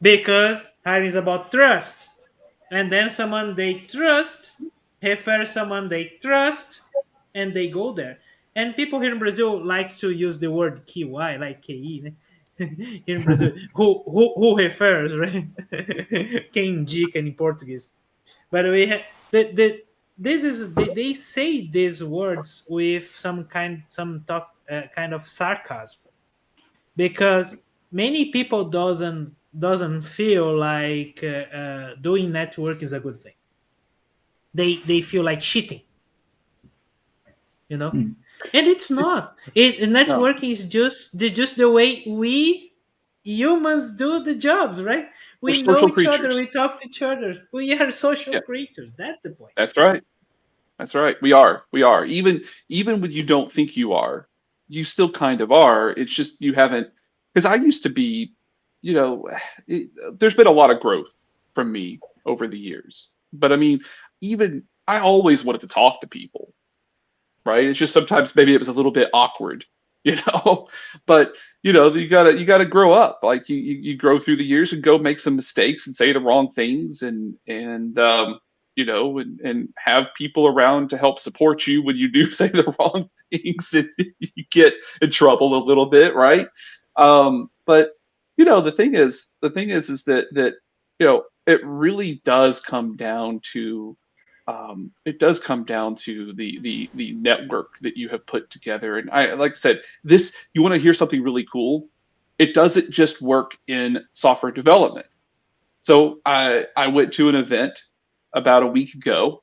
Because hiring is about trust, and then someone they trust refer someone they trust, and they go there. And people here in Brazil likes to use the word KY, like KE, here in Brazil, who refers, right? Quem indica in Portuguese. But we this is they say these words with some kind of sarcasm, because many people doesn't feel like doing network is a good thing. They feel like cheating, you know. Hmm. And it's It's not. no. Networking is just the way we humans do the jobs, right? We're We know social each other, creatures. we talk to each other, we are social Yeah, creatures. That's the point. that's right. That's right. We are. We are. Even when you don't think you are, you still kind of are. It's just you haven't. Because I used to be, you know, it, there's been a lot of growth from me over the years. But I mean, even I always wanted to talk to people, right? It's just sometimes maybe it was a little bit awkward, you know. But you gotta grow up. Like you grow through the years and go make some mistakes and say the wrong things and have people around to help support you when you do say the wrong things and you get in trouble a little bit, right? But the thing is that it really does come down to the network that you have put together. And I, like I said, this, you want to hear something really cool? It doesn't just work in software development. So I went to an event about a week ago,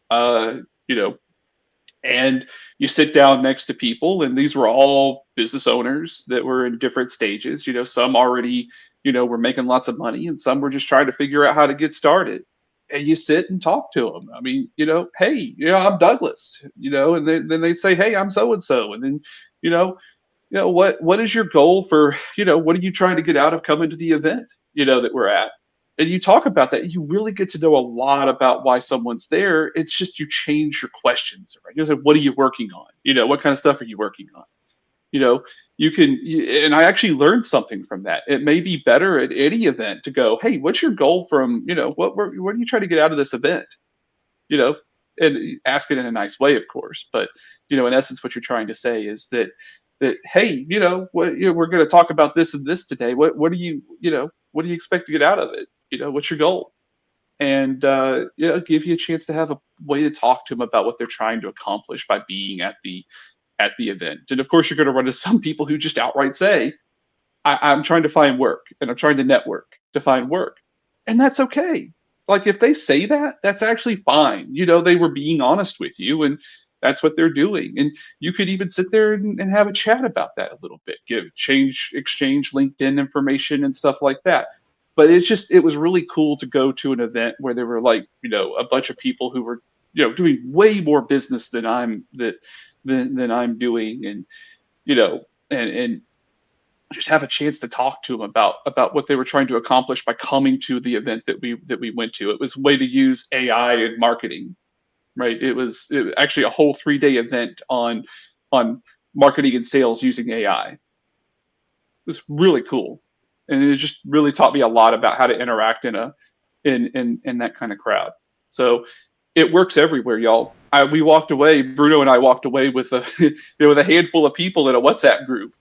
uh, you know, and you sit down next to people, and these were all business owners that were in different stages. Some already, were making lots of money, and some were just trying to figure out how to get started. And you sit and talk to them. I mean, hey, I'm Douglas, and then they say, hey, I'm so and so, and then, you know, what is your goal for, what are you trying to get out of coming to the event, that we're at? And you talk about that, you really get to know a lot about why someone's there. It's just you change your questions, right? Say, what are you working on? What kind of stuff are you working on? You know, and I actually learned something from that. It may be better at any event to go, hey, what's your goal from, what are you trying to get out of this event? You know, and ask it in a nice way, of course. But, in essence, what you're trying to say is that hey, we're going to talk about this and this today. What do what do you expect to get out of it? What's your goal? And give you a chance to have a way to talk to them about what they're trying to accomplish by being at the event. And of course, you're going to run into some people who just outright say, I'm trying to find work, and I'm trying to network to find work. And that's okay. Like, if they say that, that's actually fine. They were being honest with you, and that's what they're doing. And you could even sit there and have a chat about that a little bit, exchange LinkedIn information and stuff like that. But it was really cool to go to an event where there were, like, a bunch of people who were, doing way more business than I'm doing. And, and just have a chance to talk to them about what they were trying to accomplish by coming to the event that we went to. It was a way to use AI in marketing, right? It was actually a whole 3-day event on marketing and sales using AI. It was really cool, and it just really taught me a lot about how to interact in that kind of crowd. So it works everywhere, y'all. We walked away. Bruno and I walked away with with a handful of people in a WhatsApp group,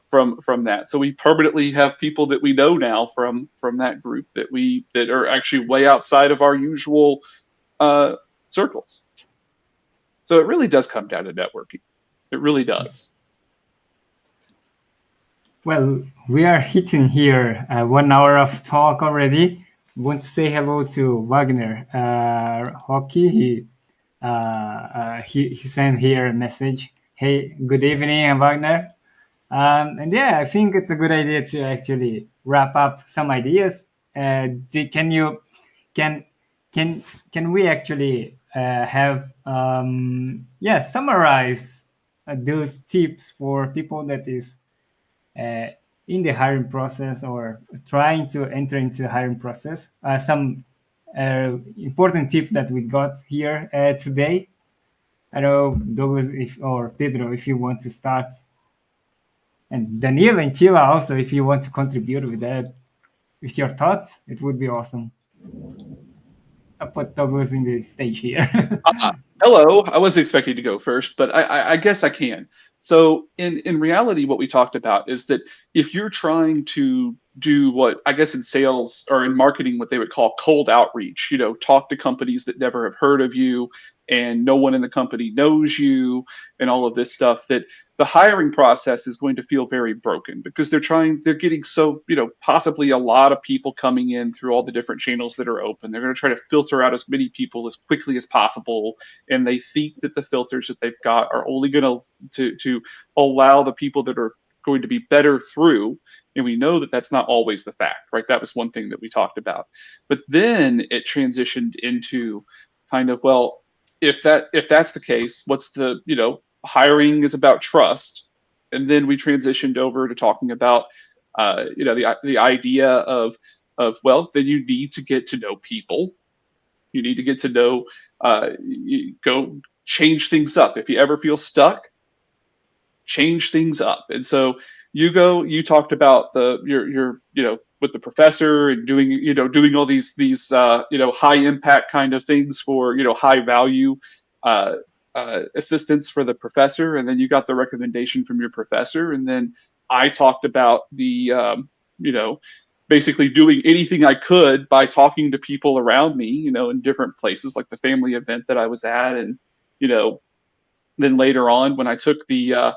from that. So we permanently have people that we know now from that group that are actually way outside of our usual circles. So it really does come down to networking. It really does. Well, we are hitting here 1 hour of talk already. Want to say hello to Wagner Hockey. he sent here a message. Hey, good evening, Wagner. And yeah, I think it's a good idea to actually wrap up some ideas. Can you can can we actually have summarize those tips for people that is uh, in the hiring process or trying to enter into the hiring process? Some important tips that we got here today. I don't know, Douglas, if or Pedro, if you want to start, and Daniel and Chila also, if you want to contribute with that, with your thoughts, it would be awesome. I put Douglas in the stage here. Hello, I was expecting to go first, but I guess I can. So in reality, what we talked about is that if you're trying to do what I guess in sales or in marketing, what they would call cold outreach, talk to companies that never have heard of you and no one in the company knows you and all of this stuff, that the hiring process is going to feel very broken because they're getting so, possibly a lot of people coming in through all the different channels that are open. They're going to try to filter out as many people as quickly as possible, and they think that the filters that they've got are only going to allow the people that are going to be better through, and we know that that's not always the fact, right? That was one thing that we talked about. But then it transitioned into kind of, well, if that's the case, what's the, hiring is about trust. And then we transitioned over to talking about the idea of, well, then you need to get to know people. You need to get to know, go change things up. If you ever feel stuck, change things up. And so you talked about your with the professor and doing all these high impact kind of things for high value assistance for the professor, and then you got the recommendation from your professor, and then I talked about the basically doing anything I could by talking to people around me, in different places, like the family event that I was at, and then later on when I took that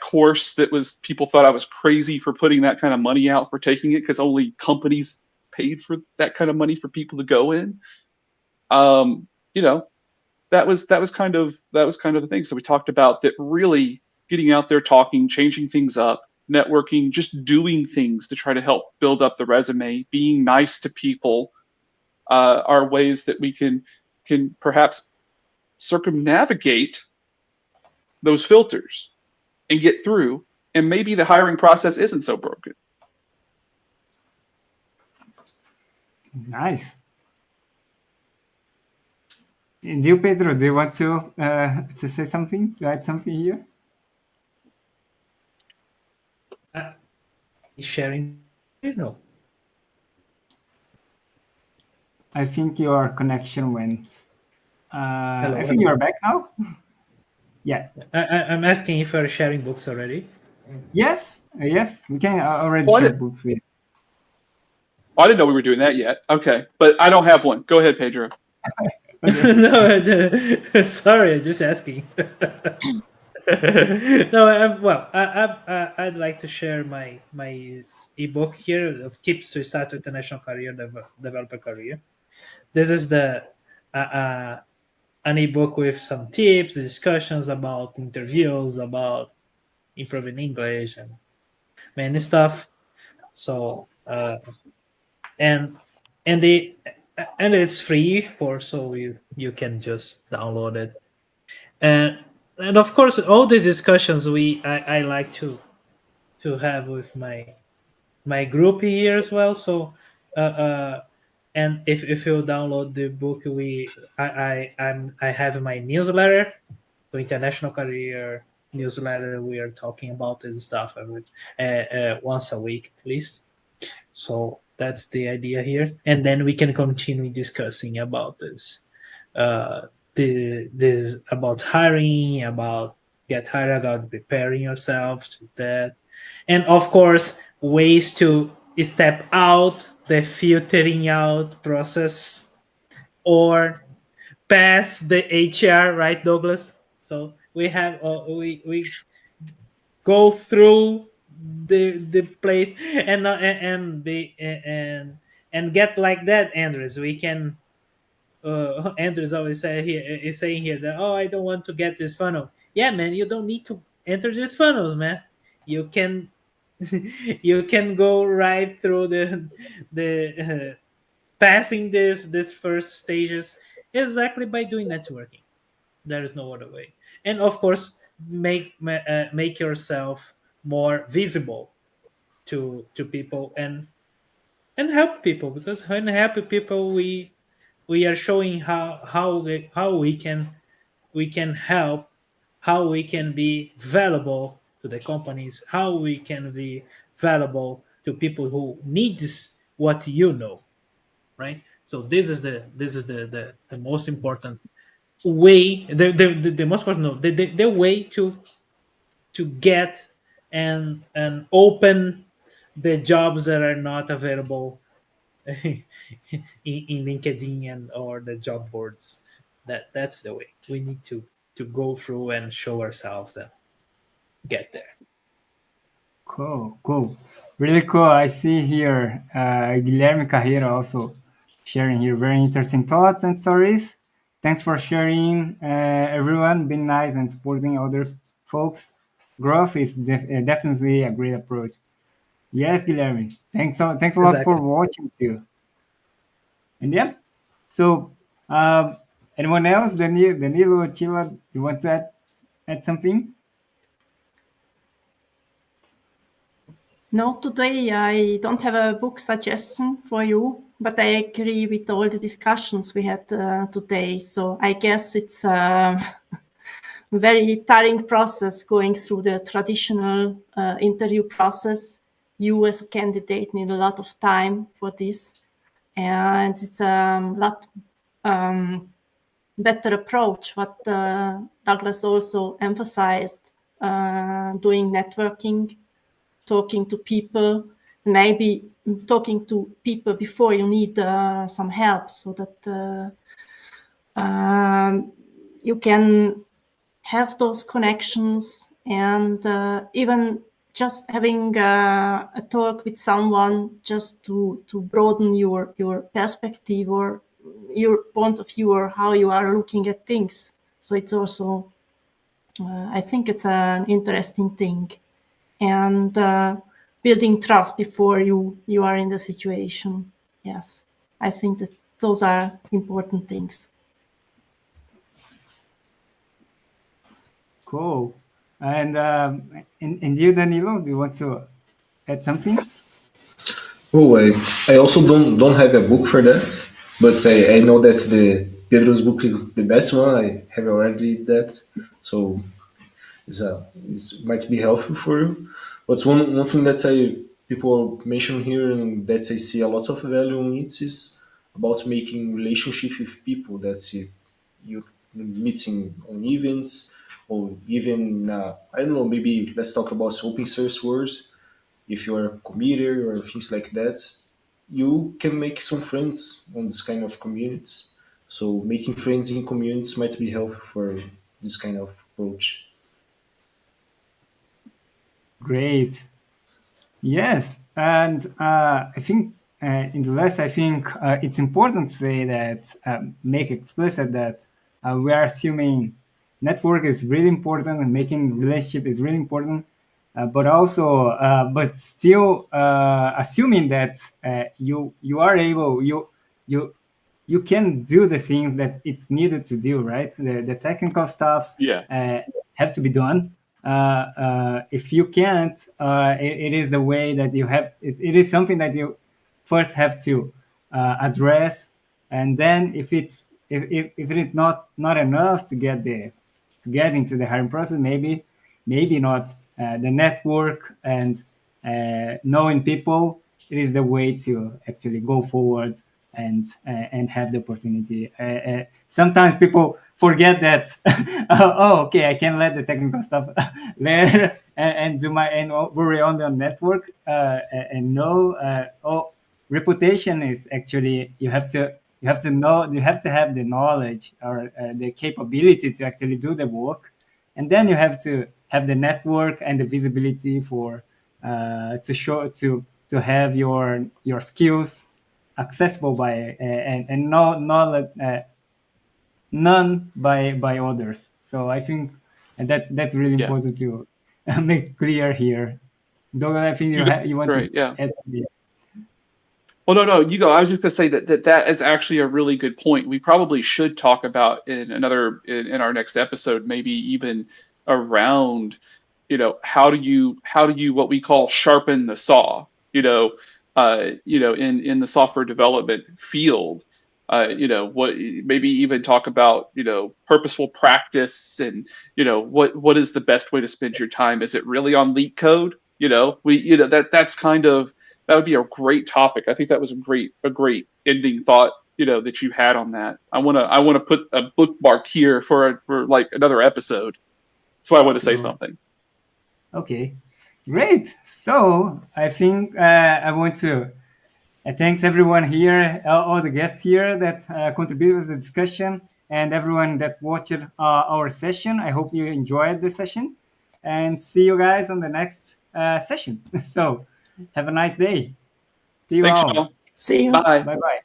course that was, people thought I was crazy for putting that kind of money out for taking it because only companies paid for that kind of money for people to go in. That was kind of the thing. So we talked about that, really getting out there, talking, changing things up, networking, just doing things to try to help build up the resume, being nice to people, are ways that we can perhaps circumnavigate those filters and get through, and maybe the hiring process isn't so broken. Nice. And you, Pedro, do you want to say something, to add something here? Sharing, no. I think your connection went. Hello, I think you're back now. Yeah. I'm asking if you're sharing books already. Yes. Yes. We can already Well, share books here. I didn't know we were doing that yet. Okay, but I don't have one. Go ahead, Pedro. No, sorry, just asking. No, well, I'd like to share my ebook here of tips to start with international career, developer career. This is an ebook with some tips, discussions about interviews, about improving English, and many stuff. So and it's free so you can just download it, and of course all these discussions I like to have with my group here as well. So and if you download the book, I have my newsletter, the international career newsletter. We are talking about this stuff once a week at least. So that's the idea here, and then we can continue discussing about this this about hiring, about get hired, about preparing yourself to that, and of course ways to step out the filtering out process or pass the HR, right, Douglas? So we have we go through the place and be and get like that, Andres. We can Andrew's always is saying here that, oh, I don't want to get this funnel. Yeah, man, you don't need to enter these funnels, man. You can you can go right through the passing this first stages exactly by doing networking. There is no other way. And of course, make yourself more visible to people, and help people, because when help people, we are showing how we can help, how we can be valuable to the companies, how we can be valuable to people who needs what you know, right? So this is the most important way, the most important, no, the way to get and open the jobs that are not available in LinkedIn and or the job boards. That's the way we need to go through and show ourselves and get there. Cool. Really cool. I see here Guilherme Carreira also sharing here very interesting thoughts and stories. Thanks for sharing, everyone. Being nice and supporting other folks. Growth is definitely a great approach. Yes, Guilherme. Thanks a lot for Exactly. watching too. And yeah, so anyone else? Danilo, Chila, do you want to add something? No, today I don't have a book suggestion for you, but I agree with all the discussions we had today. So I guess it's a very tiring process going through the traditional interview process. You as a candidate need a lot of time for this, and it's a lot better approach what Douglas also emphasized, doing networking, talking to people, maybe talking to people before you need some help, so that you can have those connections, and even just having a talk with someone just to broaden your perspective or your point of view or how you are looking at things. So it's also, I think it's an interesting thing. And building trust before you are in the situation. Yes, I think that those are important things. Cool. And you, Danilo, do you want to add something? Oh, I also don't have a book for that, but I know that the Pedro's book is the best one. I have already read that, so it might be helpful for you. But one thing that people mention here and that I see a lot of value in it is about making relationship with people that you meeting on events, or even I don't know, maybe let's talk about open source words. If you're a committer or things like that, you can make some friends on this kind of communities. So making friends in communities might be helpful for this kind of approach. Great. Yes, and I think in the last, I think it's important to say that make explicit that we are assuming network is really important and making relationship is really important, but also, but still assuming that you are able you you can do the things that it's needed to do, right? The technical stuffs Yeah. have to be done. If you can't, it is the way that you have. It is something that you first have to address, and then if it is not enough to get into the hiring process, maybe not the network and knowing people. It is the way to actually go forward and have the opportunity. Sometimes people forget that. Oh, okay, I can let the technical stuff later and do my and worry only on network and know. Oh, reputation is actually you have to have the knowledge or the capability to actually do the work, and then you have to have the network and the visibility for to show to have your skills accessible by and not none by others. So I think that's really Yeah. important to make clear here. Douglas, I think you want Right, to yeah. add something. Well, no, you go. I was just going to say that is actually a really good point. We probably should talk about in our next episode, maybe even around, how do you what we call sharpen the saw, in the software development field, what maybe even talk about, purposeful practice and, what is the best way to spend your time? Is it really on leak code? That would be a great topic. I think that was a great ending thought, that you had on that. I wanna put a bookmark here for like another episode. So I want to say something. Okay, great. So I think I want to thanks everyone here, all the guests here that contributed to the discussion, and everyone that watched our session. I hope you enjoyed the session, and see you guys on the next session. So have a nice day. See you Thanks, all. y'all. See you. Bye. Bye bye.